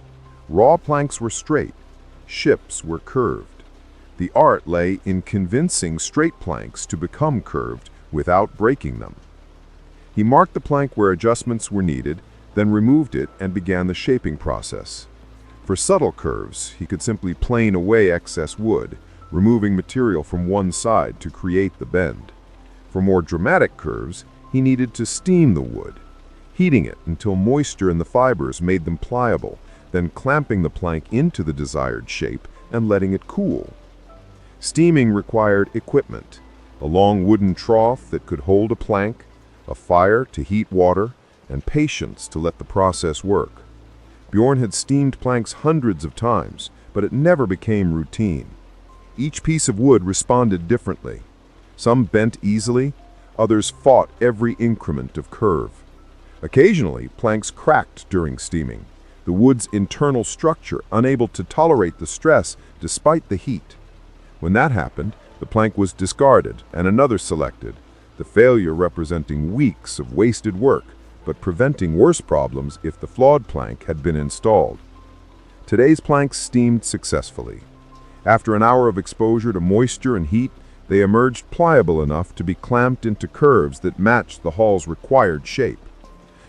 Raw planks were straight, ships were curved. The art lay in convincing straight planks to become curved without breaking them. He marked the plank where adjustments were needed, then removed it and began the shaping process. For subtle curves, he could simply plane away excess wood, removing material from one side to create the bend. For more dramatic curves, he needed to steam the wood, heating it until moisture in the fibers made them pliable, then clamping the plank into the desired shape and letting it cool. Steaming required equipment, a long wooden trough that could hold a plank, a fire to heat water, and patience to let the process work. Bjorn had steamed planks hundreds of times, but it never became routine. Each piece of wood responded differently. Some bent easily, others fought every increment of curve. Occasionally, planks cracked during steaming, the wood's internal structure unable to tolerate the stress despite the heat. When that happened, the plank was discarded and another selected, the failure representing weeks of wasted work, but preventing worse problems if the flawed plank had been installed. Today's planks steamed successfully. After an hour of exposure to moisture and heat, they emerged pliable enough to be clamped into curves that matched the hull's required shape.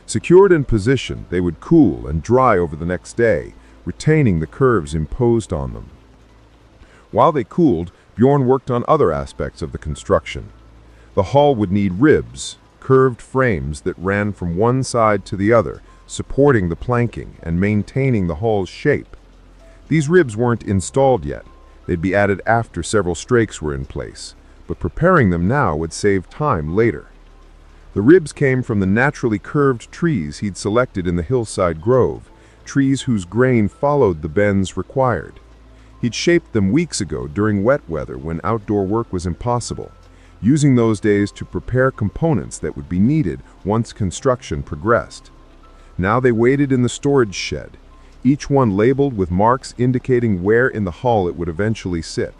Secured in position, they would cool and dry over the next day, retaining the curves imposed on them. While they cooled, Bjorn worked on other aspects of the construction. The hull would need ribs, curved frames that ran from one side to the other, supporting the planking and maintaining the hull's shape. These ribs weren't installed yet. They'd be added after several strakes were in place, but preparing them now would save time later. The ribs came from the naturally curved trees he'd selected in the hillside grove, trees whose grain followed the bends required. He'd shaped them weeks ago during wet weather when outdoor work was impossible, using those days to prepare components that would be needed once construction progressed. Now they waited in the storage shed, each one labeled with marks indicating where in the hull it would eventually sit.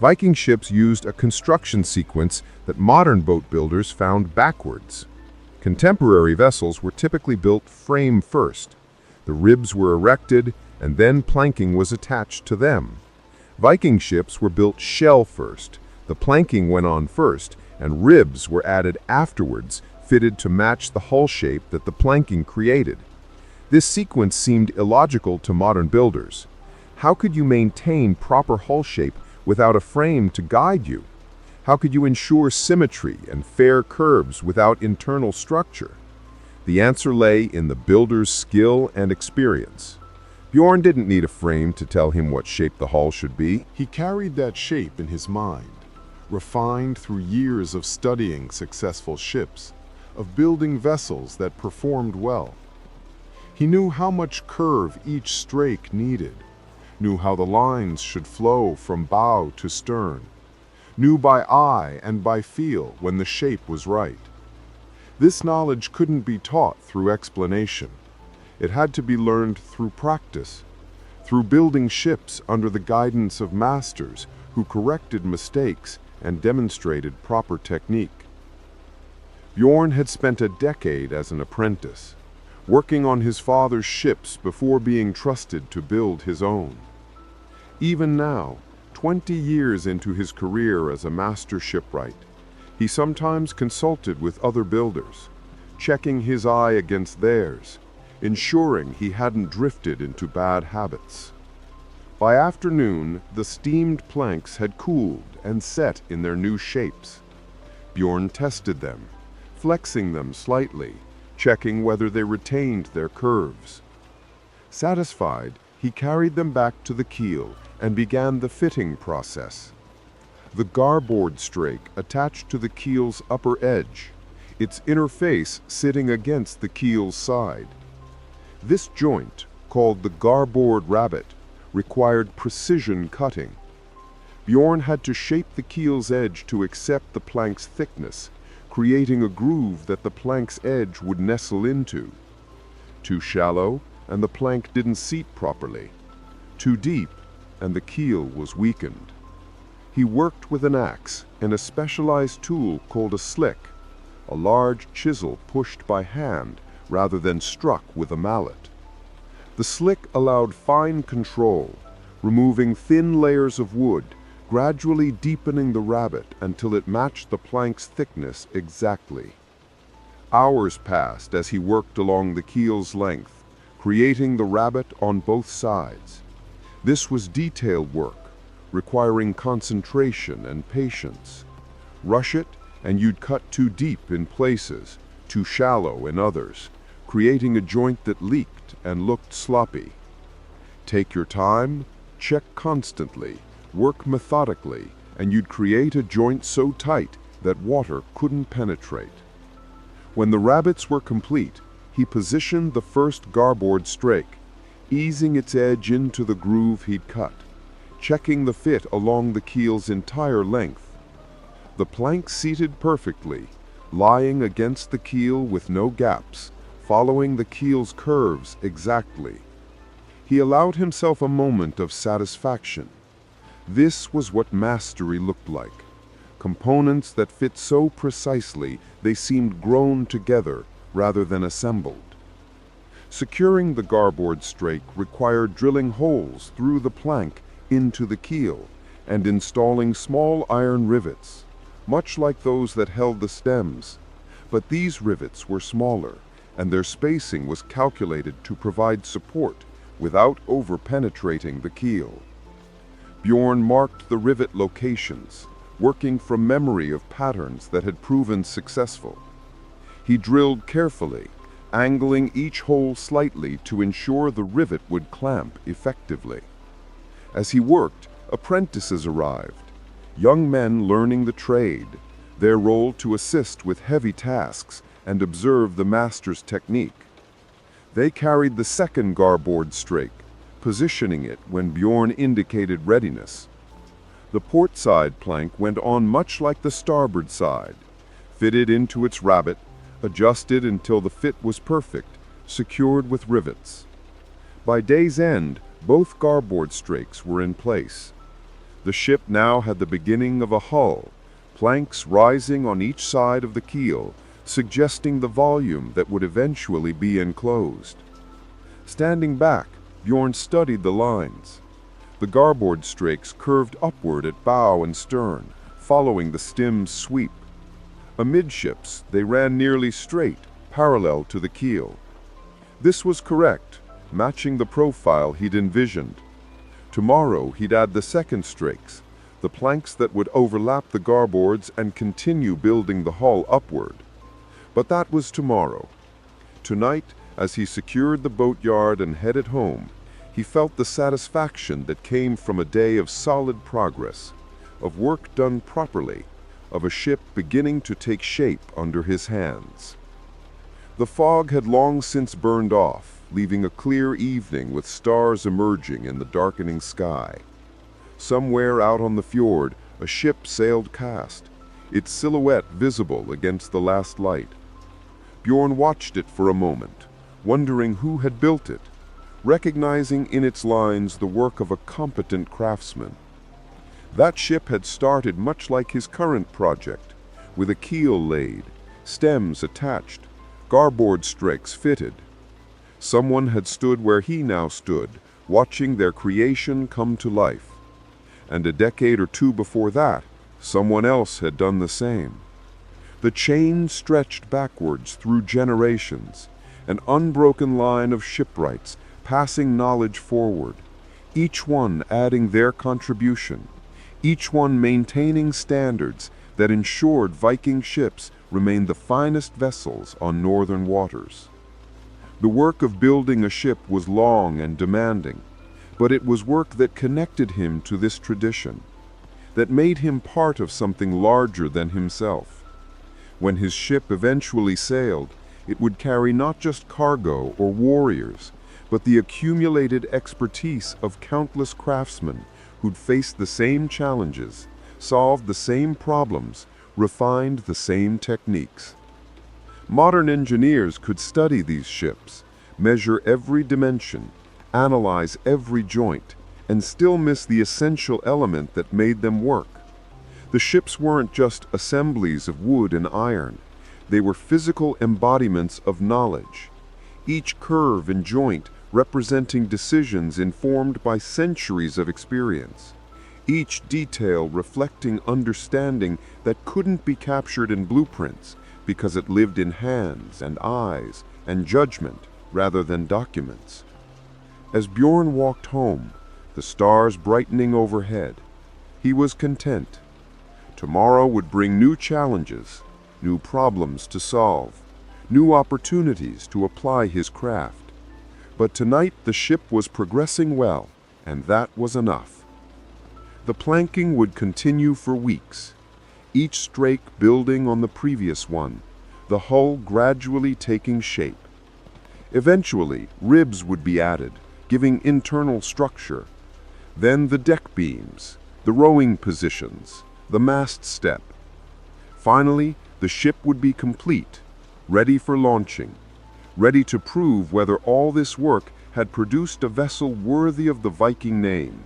Viking ships used a construction sequence that modern boat builders found backwards. Contemporary vessels were typically built frame first. The ribs were erected, and then planking was attached to them. Viking ships were built shell first. The planking went on first, and ribs were added afterwards, fitted to match the hull shape that the planking created. This sequence seemed illogical to modern builders. How could you maintain proper hull shape without a frame to guide you? How could you ensure symmetry and fair curves without internal structure? The answer lay in the builder's skill and experience. Bjorn didn't need a frame to tell him what shape the hull should be. He carried that shape in his mind, refined through years of studying successful ships, of building vessels that performed well. He knew how much curve each strake needed, knew how the lines should flow from bow to stern, knew by eye and by feel when the shape was right. This knowledge couldn't be taught through explanation. It had to be learned through practice, through building ships under the guidance of masters who corrected mistakes and demonstrated proper technique. Bjorn had spent a decade as an apprentice, working on his father's ships before being trusted to build his own. Even now, 20 years into his career as a master shipwright, he sometimes consulted with other builders, checking his eye against theirs, ensuring he hadn't drifted into bad habits. By afternoon, the steamed planks had cooled and set in their new shapes. Bjorn tested them, flexing them slightly, checking whether they retained their curves. Satisfied, he carried them back to the keel and began the fitting process. The garboard strake attached to the keel's upper edge, its inner face sitting against the keel's side. This joint, called the garboard rabbet, required precision cutting. Bjorn had to shape the keel's edge to accept the plank's thickness, creating a groove that the plank's edge would nestle into. Too shallow, and the plank didn't seat properly. Too deep, and the keel was weakened. He worked with an axe and a specialized tool called a slick, a large chisel pushed by hand rather than struck with a mallet. The slick allowed fine control, removing thin layers of wood, gradually deepening the rabbet until it matched the plank's thickness exactly. Hours passed as he worked along the keel's length, creating the rabbet on both sides. This was detailed work, requiring concentration and patience. Rush it, and you'd cut too deep in places, too shallow in others, creating a joint that leaked and looked sloppy. Take your time, check constantly, work methodically, and you'd create a joint so tight that water couldn't penetrate. When the rabbets were complete, he positioned the first garboard strake, easing its edge into the groove he'd cut, checking the fit along the keel's entire length. The plank seated perfectly, lying against the keel with no gaps, following the keel's curves exactly. He allowed himself a moment of satisfaction. This was what mastery looked like. Components that fit so precisely they seemed grown together rather than assembled. Securing the garboard strake required drilling holes through the plank into the keel and installing small iron rivets, much like those that held the stems. But these rivets were smaller, and their spacing was calculated to provide support without over-penetrating the keel. Bjorn marked the rivet locations, working from memory of patterns that had proven successful. He drilled carefully, angling each hole slightly to ensure the rivet would clamp effectively. As he worked, apprentices arrived, young men learning the trade, their role to assist with heavy tasks and observe the master's technique. They carried the second garboard strake, positioning it when Bjorn indicated readiness. The port side plank went on much like the starboard side, fitted into its rabbet, adjusted until the fit was perfect, secured with rivets. By day's end, both garboard strakes were in place. The ship now had the beginning of a hull, planks rising on each side of the keel, suggesting the volume that would eventually be enclosed. Standing back, Bjorn studied the lines. The garboard strakes curved upward at bow and stern, following the stem's sweep. Amidships, they ran nearly straight, parallel to the keel. This was correct, matching the profile he'd envisioned. Tomorrow he'd add the second strakes, the planks that would overlap the garboards and continue building the hull upward. But that was tomorrow. Tonight, as he secured the boatyard and headed home, he felt the satisfaction that came from a day of solid progress, of work done properly, of a ship beginning to take shape under his hands. The fog had long since burned off, leaving a clear evening with stars emerging in the darkening sky. Somewhere out on the fjord, a ship sailed past, its silhouette visible against the last light. Bjorn watched it for a moment, wondering who had built it, recognizing in its lines the work of a competent craftsman. That ship had started much like his current project, with a keel laid, stems attached, garboard strakes fitted. Someone had stood where he now stood, watching their creation come to life. And a decade or two before that, someone else had done the same. The chain stretched backwards through generations, an unbroken line of shipwrights passing knowledge forward, each one adding their contribution, each one maintaining standards that ensured Viking ships remained the finest vessels on northern waters. The work of building a ship was long and demanding, but it was work that connected him to this tradition, that made him part of something larger than himself. When his ship eventually sailed, it would carry not just cargo or warriors, but the accumulated expertise of countless craftsmen who'd faced the same challenges, solved the same problems, refined the same techniques. Modern engineers could study these ships, measure every dimension, analyze every joint, and still miss the essential element that made them work. The ships weren't just assemblies of wood and iron. They were physical embodiments of knowledge, each curve and joint representing decisions informed by centuries of experience, each detail reflecting understanding that couldn't be captured in blueprints because it lived in hands and eyes and judgment rather than documents. As Bjorn walked home, the stars brightening overhead, he was content. Tomorrow would bring new challenges, new problems to solve, new opportunities to apply his craft. But tonight the ship was progressing well, and that was enough. The planking would continue for weeks, each strake building on the previous one, the hull gradually taking shape. Eventually, ribs would be added, giving internal structure. Then the deck beams, the rowing positions, the mast step. Finally, the ship would be complete, ready for launching, ready to prove whether all this work had produced a vessel worthy of the Viking name.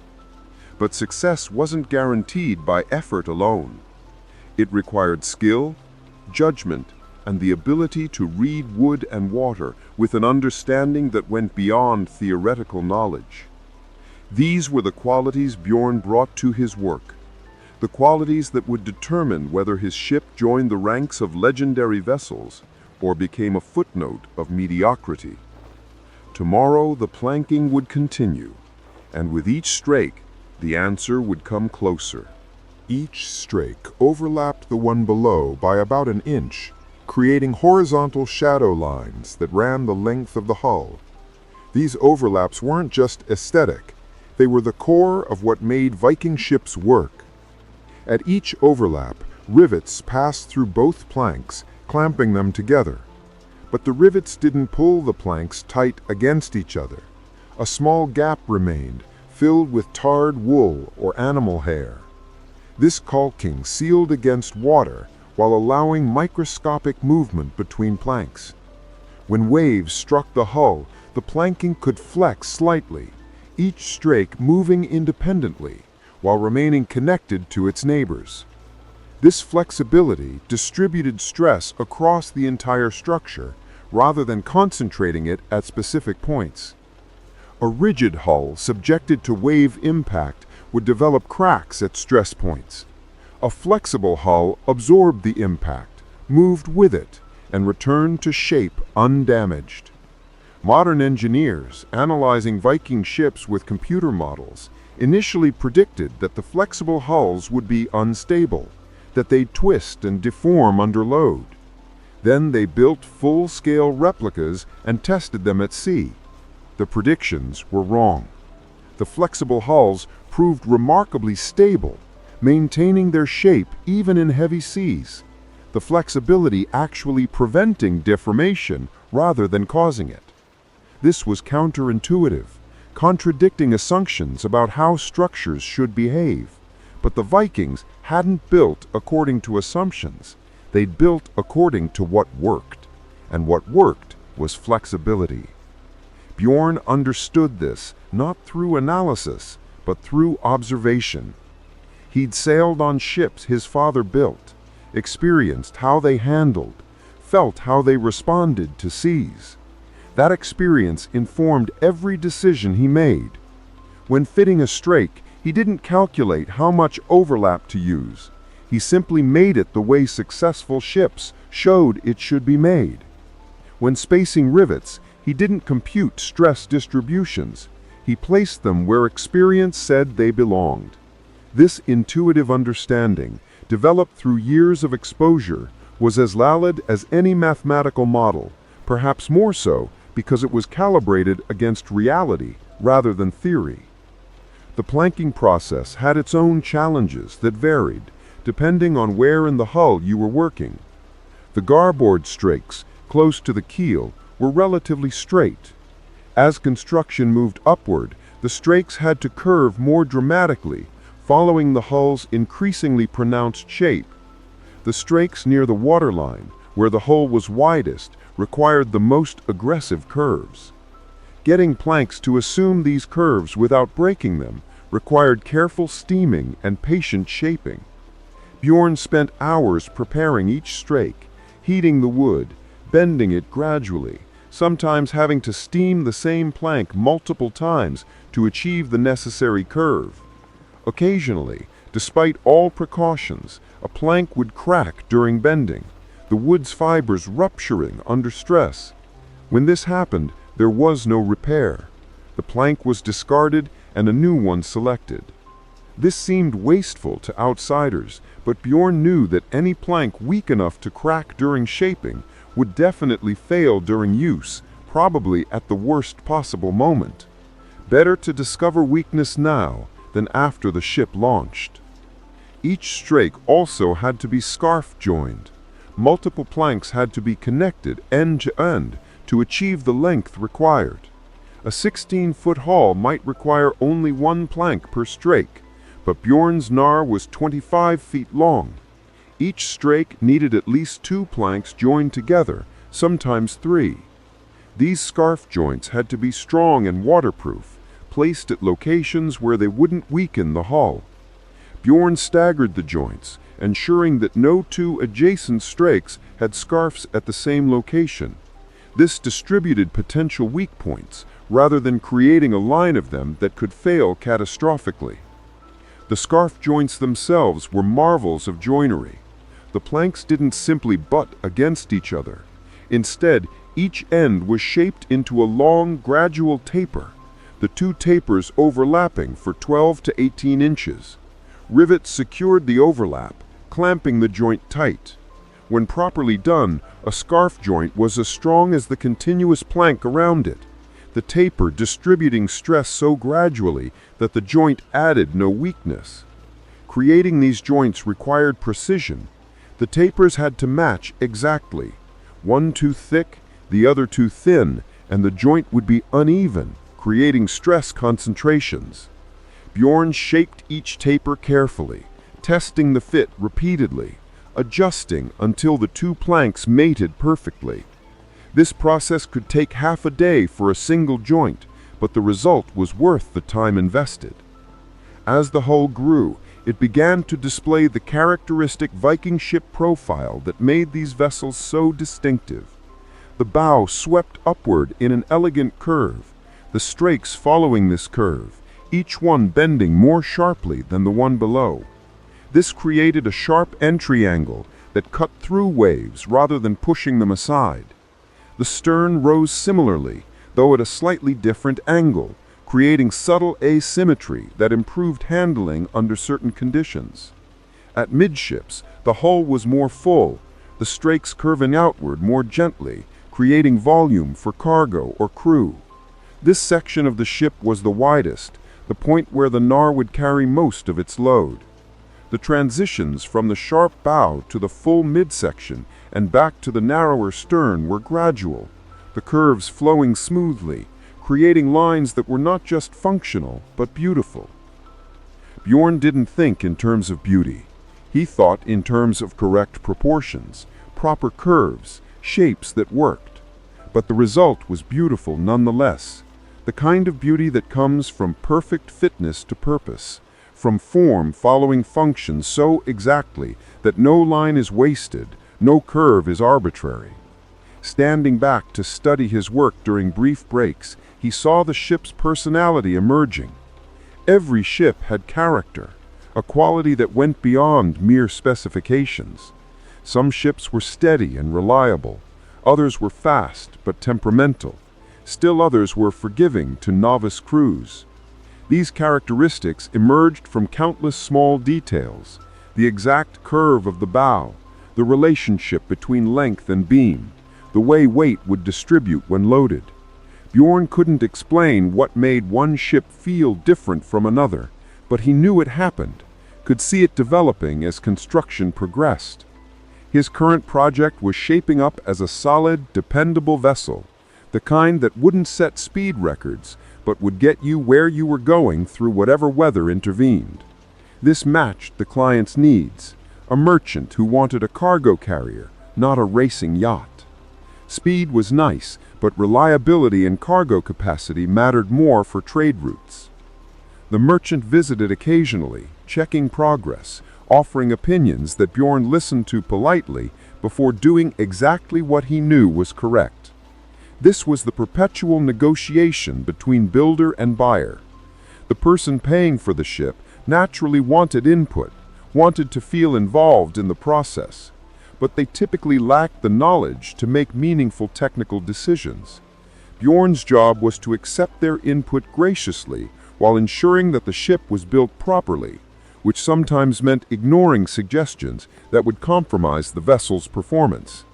But success wasn't guaranteed by effort alone. It required skill, judgment, and the ability to read wood and water with an understanding that went beyond theoretical knowledge. These were the qualities Bjorn brought to his work, the qualities that would determine whether his ship joined the ranks of legendary vessels or became a footnote of mediocrity. Tomorrow the planking would continue, and with each strake, the answer would come closer. Each strake overlapped the one below by about an inch, creating horizontal shadow lines that ran the length of the hull. These overlaps weren't just aesthetic, they were the core of what made Viking ships work. At each overlap, rivets passed through both planks, clamping them together. But the rivets didn't pull the planks tight against each other. a small gap remained, filled with tarred wool or animal hair. This caulking sealed against water while allowing microscopic movement between planks. When waves struck the hull, the planking could flex slightly, each strake moving independently while remaining connected to its neighbors. This flexibility distributed stress across the entire structure rather than concentrating it at specific points. A rigid hull subjected to wave impact would develop cracks at stress points. A flexible hull absorbed the impact, moved with it, and returned to shape undamaged. Modern engineers, analyzing Viking ships with computer models, initially predicted that the flexible hulls would be unstable, that they'd twist and deform under load. Then they built full-scale replicas and tested them at sea. The predictions were wrong. The flexible hulls proved remarkably stable, maintaining their shape even in heavy seas, the flexibility actually preventing deformation rather than causing it. This was counterintuitive, contradicting assumptions about how structures should behave. But the Vikings hadn't built according to assumptions. They'd built according to what worked, and what worked was flexibility. Bjorn understood this not through analysis, but through observation. He'd sailed on ships his father built, experienced how they handled, felt how they responded to seas. That experience informed every decision he made. When fitting a strake, he didn't calculate how much overlap to use. He simply made it the way successful ships showed it should be made. When spacing rivets, he didn't compute stress distributions. He placed them where experience said they belonged. This intuitive understanding, developed through years of exposure, was as valid as any mathematical model, perhaps more so because it was calibrated against reality rather than theory. The planking process had its own challenges that varied, depending on where in the hull you were working. The garboard strakes, close to the keel, were relatively straight. As construction moved upward, the strakes had to curve more dramatically, following the hull's increasingly pronounced shape. The strakes near the waterline, where the hull was widest, required the most aggressive curves. Getting planks to assume these curves without breaking them required careful steaming and patient shaping. Bjorn spent hours preparing each strake, heating the wood, bending it gradually, sometimes having to steam the same plank multiple times to achieve the necessary curve. Occasionally, despite all precautions, a plank would crack during bending, the wood's fibers rupturing under stress. When this happened, there was no repair. The plank was discarded and a new one selected. This seemed wasteful to outsiders, but Bjorn knew that any plank weak enough to crack during shaping would definitely fail during use, probably at the worst possible moment. Better to discover weakness now than after the ship launched. Each strake also had to be scarf-joined. Multiple planks had to be connected end to end to achieve the length required. A 16-foot hull might require only one plank per strake, but Bjorn's knarr was 25 feet long. Each strake needed at least 2 planks joined together, sometimes 3. These scarf joints had to be strong and waterproof, placed at locations where they wouldn't weaken the hull. Bjorn staggered the joints, ensuring that no 2 adjacent strakes had scarfs at the same location. This distributed potential weak points, rather than creating a line of them that could fail catastrophically. The scarf joints themselves were marvels of joinery. The planks didn't simply butt against each other. Instead, each end was shaped into a long, gradual taper, the 2 tapers overlapping for 12 to 18 inches. Rivets secured the overlap, clamping the joint tight. When properly done, a scarf joint was as strong as the continuous plank around it, the taper distributing stress so gradually that the joint added no weakness. Creating these joints required precision. The tapers had to match exactly. One too thick, the other too thin, and the joint would be uneven, creating stress concentrations. Bjorn shaped each taper carefully, testing the fit repeatedly, adjusting until the two planks mated perfectly. This process could take half a day for a single joint, but the result was worth the time invested. As the hull grew, it began to display the characteristic Viking ship profile that made these vessels so distinctive. The bow swept upward in an elegant curve, the strakes following this curve, each one bending more sharply than the one below. This created a sharp entry angle that cut through waves rather than pushing them aside. The stern rose similarly, though at a slightly different angle, creating subtle asymmetry that improved handling under certain conditions. At midships, the hull was more full, the strakes curving outward more gently, creating volume for cargo or crew. This section of the ship was the widest, the point where the knarr would carry most of its load. The transitions from the sharp bow to the full midsection and back to the narrower stern were gradual, the curves flowing smoothly, creating lines that were not just functional, but beautiful. Bjorn didn't think in terms of beauty. He thought in terms of correct proportions, proper curves, shapes that worked. But the result was beautiful nonetheless, the kind of beauty that comes from perfect fitness to purpose, from form following function so exactly that no line is wasted, no curve is arbitrary. Standing back to study his work during brief breaks, he saw the ship's personality emerging. Every ship had character, a quality that went beyond mere specifications. Some ships were steady and reliable, others were fast but temperamental, still others were forgiving to novice crews. These characteristics emerged from countless small details: the exact curve of the bow, the relationship between length and beam, the way weight would distribute when loaded. Bjorn couldn't explain what made one ship feel different from another, but he knew it happened, could see it developing as construction progressed. His current project was shaping up as a solid, dependable vessel, the kind that wouldn't set speed records, but would get you where you were going through whatever weather intervened. This matched the client's needs, a merchant who wanted a cargo carrier, not a racing yacht. Speed was nice, but reliability and cargo capacity mattered more for trade routes. The merchant visited occasionally, checking progress, offering opinions that Bjorn listened to politely before doing exactly what he knew was correct. This was the perpetual negotiation between builder and buyer. The person paying for the ship naturally wanted input, wanted to feel involved in the process, but they typically lacked the knowledge to make meaningful technical decisions. Bjorn's job was to accept their input graciously while ensuring that the ship was built properly, which sometimes meant ignoring suggestions that would compromise the vessel's performance.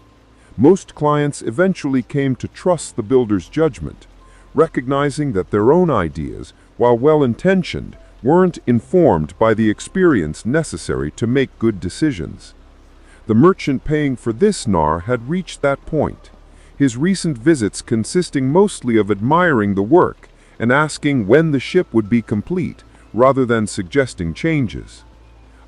Most clients eventually came to trust the builder's judgment, recognizing that their own ideas, while well-intentioned, weren't informed by the experience necessary to make good decisions. The merchant paying for this knarr had reached that point, his recent visits consisting mostly of admiring the work and asking when the ship would be complete, rather than suggesting changes.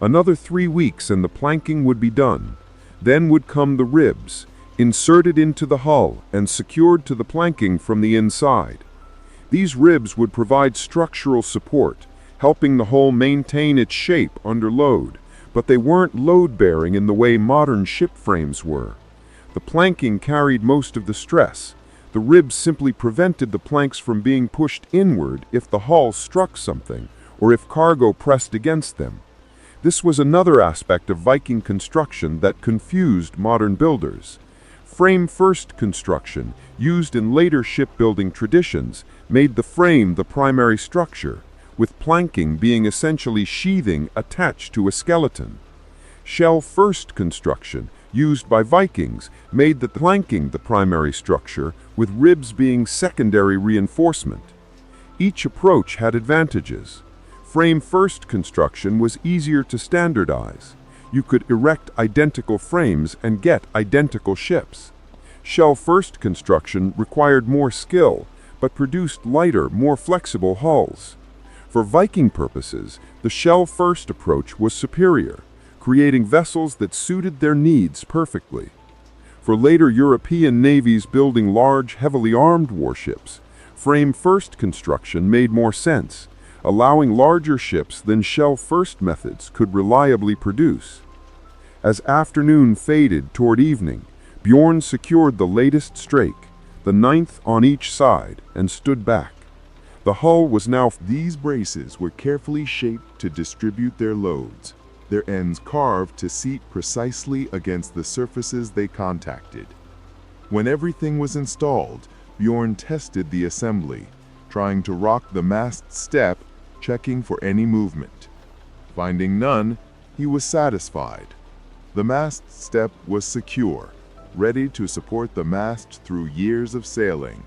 Another 3 weeks and the planking would be done. Then would come the ribs, inserted into the hull and secured to the planking from the inside. These ribs would provide structural support, helping the hull maintain its shape under load, but they weren't load-bearing in the way modern ship frames were. The planking carried most of the stress. The ribs simply prevented the planks from being pushed inward if the hull struck something, or if cargo pressed against them. This was another aspect of Viking construction that confused modern builders. Frame-first construction, used in later shipbuilding traditions, made the frame the primary structure, with planking being essentially sheathing attached to a skeleton. Shell-first construction, used by Vikings, made the planking the primary structure, with ribs being secondary reinforcement. Each approach had advantages. Frame-first construction was easier to standardize. You could erect identical frames and get identical ships. Shell-first construction required more skill, but produced lighter, more flexible hulls. For Viking purposes, the shell-first approach was superior, creating vessels that suited their needs perfectly. For later European navies building large, heavily armed warships, frame-first construction made more sense, allowing larger ships than shell-first methods could reliably produce. As afternoon faded toward evening, Bjorn secured the latest strake, the 9th on each side, and stood back. The hull was now... These braces were carefully shaped to distribute their loads, their ends carved to seat precisely against the surfaces they contacted. When everything was installed, Bjorn tested the assembly, trying to rock the mast step, checking for any movement. Finding none, he was satisfied. The mast step was secure, ready to support the mast through years of sailing.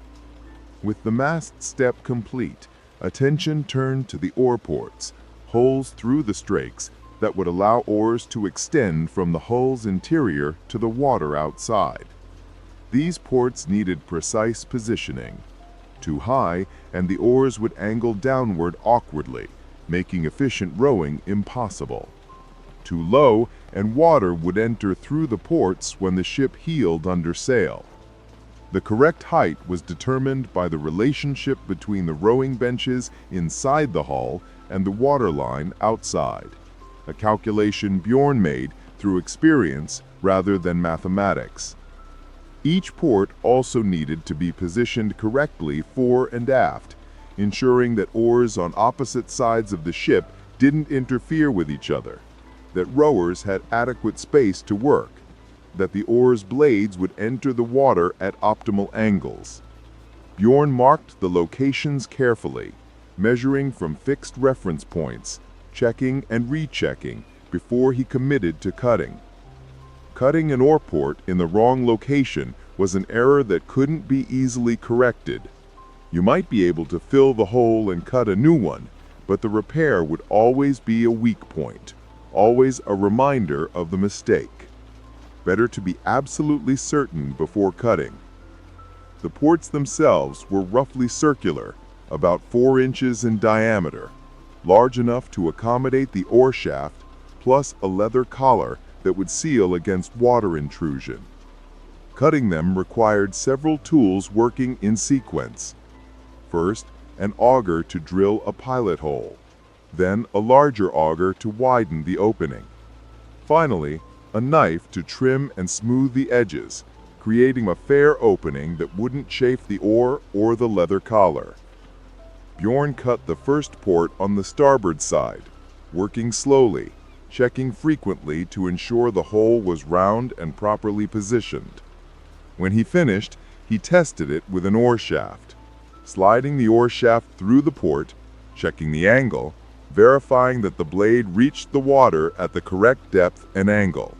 With the mast step complete, attention turned to the oar ports, holes through the strakes that would allow oars to extend from the hull's interior to the water outside. These ports needed precise positioning. Too high, and the oars would angle downward awkwardly, making efficient rowing impossible. Too low, and water would enter through the ports when the ship heeled under sail. The correct height was determined by the relationship between the rowing benches inside the hull and the waterline outside, a calculation Bjorn made through experience rather than mathematics. Each port also needed to be positioned correctly fore and aft, ensuring that oars on opposite sides of the ship didn't interfere with each other, that rowers had adequate space to work, that the oars' blades would enter the water at optimal angles. Bjorn marked the locations carefully, measuring from fixed reference points, checking and rechecking before he committed to cutting. Cutting an oar port in the wrong location was an error that couldn't be easily corrected. You might be able to fill the hole and cut a new one, but the repair would always be a weak point, always a reminder of the mistake. Better to be absolutely certain before cutting. The ports themselves were roughly circular, about 4 inches in diameter, large enough to accommodate the oar shaft, plus a leather collar that would seal against water intrusion. Cutting them required several tools working in sequence. First, an auger to drill a pilot hole, then a larger auger to widen the opening. Finally, a knife to trim and smooth the edges, creating a fair opening that wouldn't chafe the oar or the leather collar. Bjorn cut the first port on the starboard side, working slowly, checking frequently to ensure the hole was round and properly positioned. When he finished, he tested it with an oar shaft, sliding the oar shaft through the port, checking the angle, verifying that the blade reached the water at the correct depth and angle.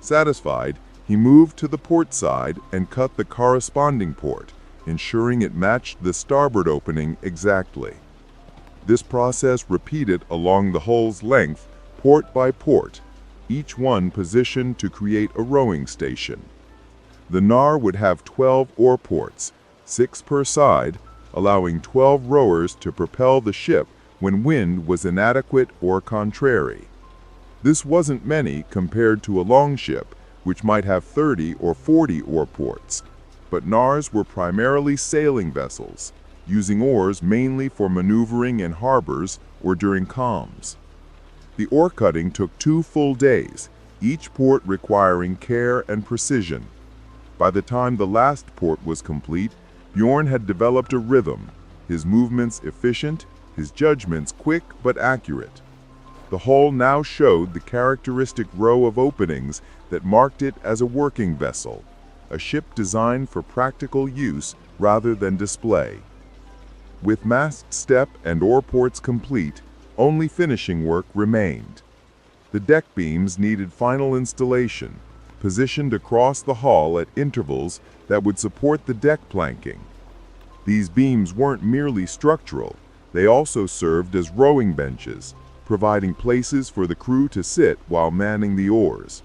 Satisfied, he moved to the port side and cut the corresponding port, ensuring it matched the starboard opening exactly. This process repeated along the hull's length, port by port, each one positioned to create a rowing station. The knarr would have 12 oar ports, 6 per side, allowing 12 rowers to propel the ship when wind was inadequate or contrary. This wasn't many compared to a longship, which might have 30 or 40 oar ports, but knarrs were primarily sailing vessels, using oars mainly for maneuvering in harbors or during calms. The oar cutting took 2 full days, each port requiring care and precision. By the time the last port was complete, Bjorn had developed a rhythm, his movements efficient, his judgments quick but accurate. The hull now showed the characteristic row of openings that marked it as a working vessel, a ship designed for practical use rather than display. With mast step and oar ports complete, only finishing work remained. The deck beams needed final installation, positioned across the hull at intervals that would support the deck planking. These beams weren't merely structural, they also served as rowing benches, providing places for the crew to sit while manning the oars.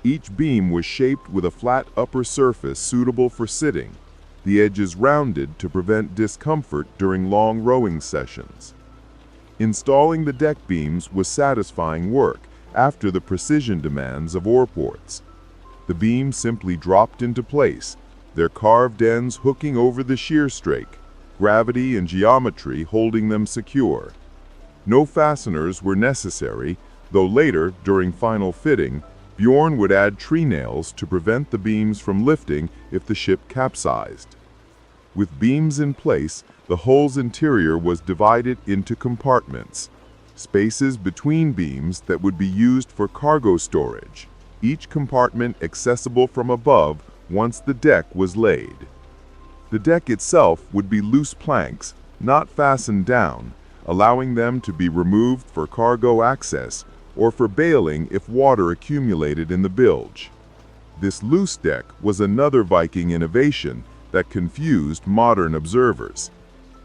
Each beam was shaped with a flat upper surface suitable for sitting, the edges rounded to prevent discomfort during long rowing sessions. Installing the deck beams was satisfying work after the precision demands of oar ports. The beams simply dropped into place, their carved ends hooking over the shear strake, gravity and geometry holding them secure. No fasteners were necessary, though later, during final fitting, Bjorn would add tree nails to prevent the beams from lifting if the ship capsized. With beams in place, the hull's interior was divided into compartments, spaces between beams that would be used for cargo storage, each compartment accessible from above once the deck was laid. The deck itself would be loose planks, not fastened down, allowing them to be removed for cargo access or for bailing if water accumulated in the bilge. This loose deck was another Viking innovation that confused modern observers.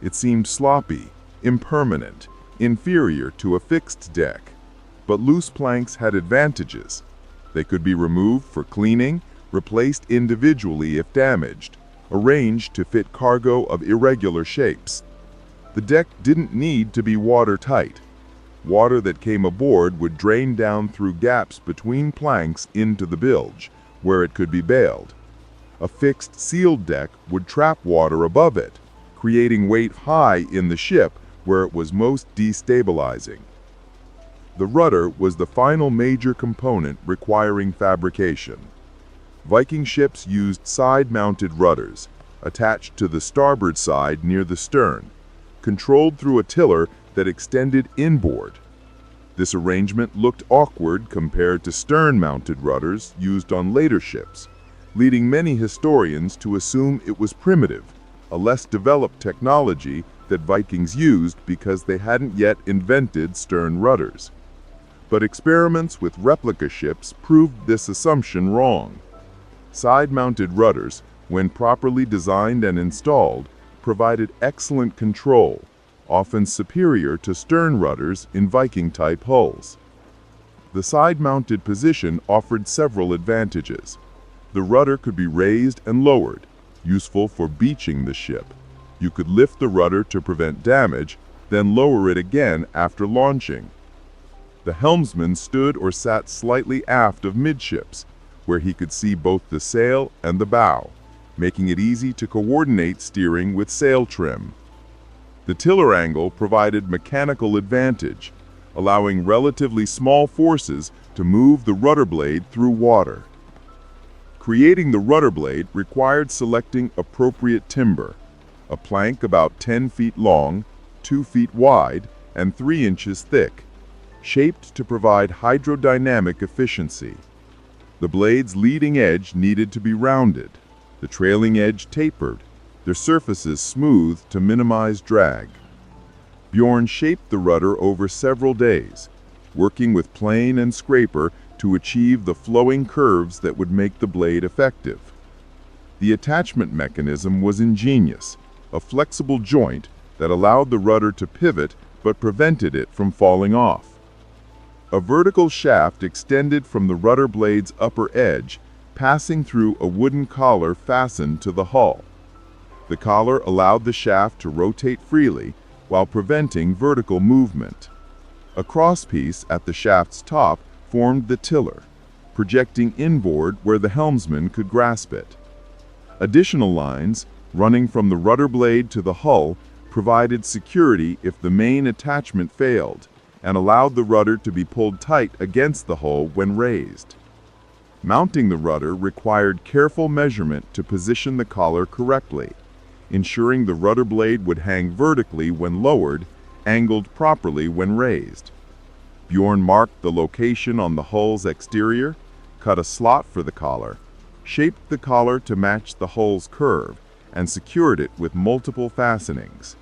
It seemed sloppy, impermanent, inferior to a fixed deck. But loose planks had advantages. They could be removed for cleaning, replaced individually if damaged, arranged to fit cargo of irregular shapes. The deck didn't need to be watertight. Water that came aboard would drain down through gaps between planks into the bilge, where it could be bailed. A fixed sealed deck would trap water above it, creating weight high in the ship where it was most destabilizing. The rudder was the final major component requiring fabrication. Viking ships used side-mounted rudders, attached to the starboard side near the stern, controlled through a tiller that extended inboard. This arrangement looked awkward compared to stern-mounted rudders used on later ships, leading many historians to assume it was primitive, a less developed technology that Vikings used because they hadn't yet invented stern rudders. But experiments with replica ships proved this assumption wrong. Side-mounted rudders, when properly designed and installed, provided excellent control, often superior to stern rudders in Viking-type hulls. The side-mounted position offered several advantages. The rudder could be raised and lowered, useful for beaching the ship. You could lift the rudder to prevent damage, then lower it again after launching. The helmsman stood or sat slightly aft of midships, where he could see both the sail and the bow, making it easy to coordinate steering with sail trim. The tiller angle provided mechanical advantage, allowing relatively small forces to move the rudder blade through water. Creating the rudder blade required selecting appropriate timber, a plank about 10 feet long, 2 feet wide, and 3 inches thick, shaped to provide hydrodynamic efficiency. The blade's leading edge needed to be rounded, the trailing edge tapered, their surfaces smooth to minimize drag. Bjorn shaped the rudder over several days, working with plane and scraper to achieve the flowing curves that would make the blade effective. The attachment mechanism was ingenious, a flexible joint that allowed the rudder to pivot but prevented it from falling off. A vertical shaft extended from the rudder blade's upper edge, passing through a wooden collar fastened to the hull. The collar allowed the shaft to rotate freely while preventing vertical movement. A crosspiece at the shaft's top formed the tiller, projecting inboard where the helmsman could grasp it. Additional lines, running from the rudder blade to the hull, provided security if the main attachment failed, and allowed the rudder to be pulled tight against the hull when raised. Mounting the rudder required careful measurement to position the collar correctly, ensuring the rudder blade would hang vertically when lowered, angled properly when raised. Bjorn marked the location on the hull's exterior, cut a slot for the collar, shaped the collar to match the hull's curve, and secured it with multiple fastenings.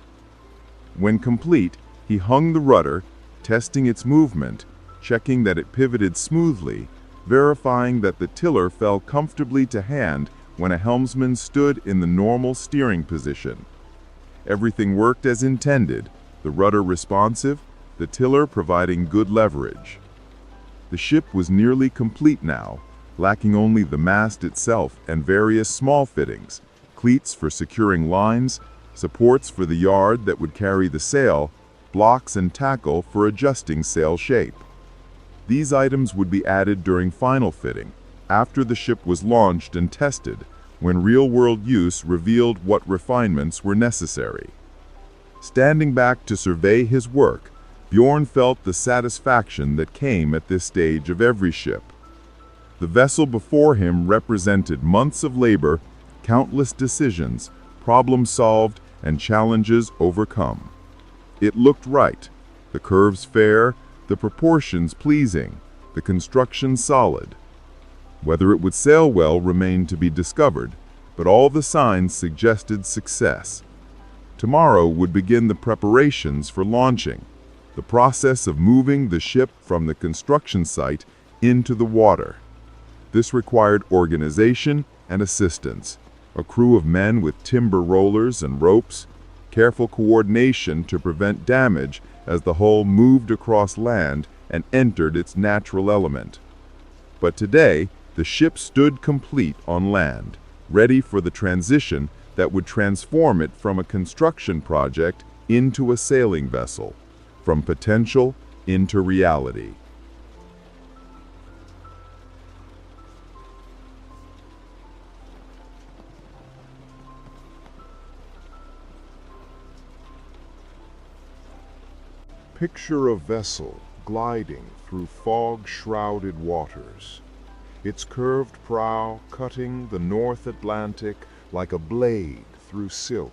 When complete, he hung the rudder, testing its movement, checking that it pivoted smoothly, verifying that the tiller fell comfortably to hand when a helmsman stood in the normal steering position. Everything worked as intended, the rudder responsive, the tiller providing good leverage. The ship was nearly complete now, lacking only the mast itself and various small fittings, cleats for securing lines, supports for the yard that would carry the sail, blocks and tackle for adjusting sail shape. These items would be added during final fitting, after the ship was launched and tested, when real-world use revealed what refinements were necessary. Standing back to survey his work, Bjorn felt the satisfaction that came at this stage of every ship. The vessel before him represented months of labor, countless decisions, problems solved, and challenges overcome. It looked right, the curves fair, the proportions pleasing, the construction solid. Whether it would sail well remained to be discovered, but all the signs suggested success. Tomorrow would begin the preparations for launching, the process of moving the ship from the construction site into the water. This required organization and assistance, a crew of men with timber rollers and ropes, careful coordination to prevent damage as the hull moved across land and entered its natural element. But today, the ship stood complete on land, ready for the transition that would transform it from a construction project into a sailing vessel, from potential into reality. Picture a vessel gliding through fog-shrouded waters, its curved prow cutting the North Atlantic like a blade through silk.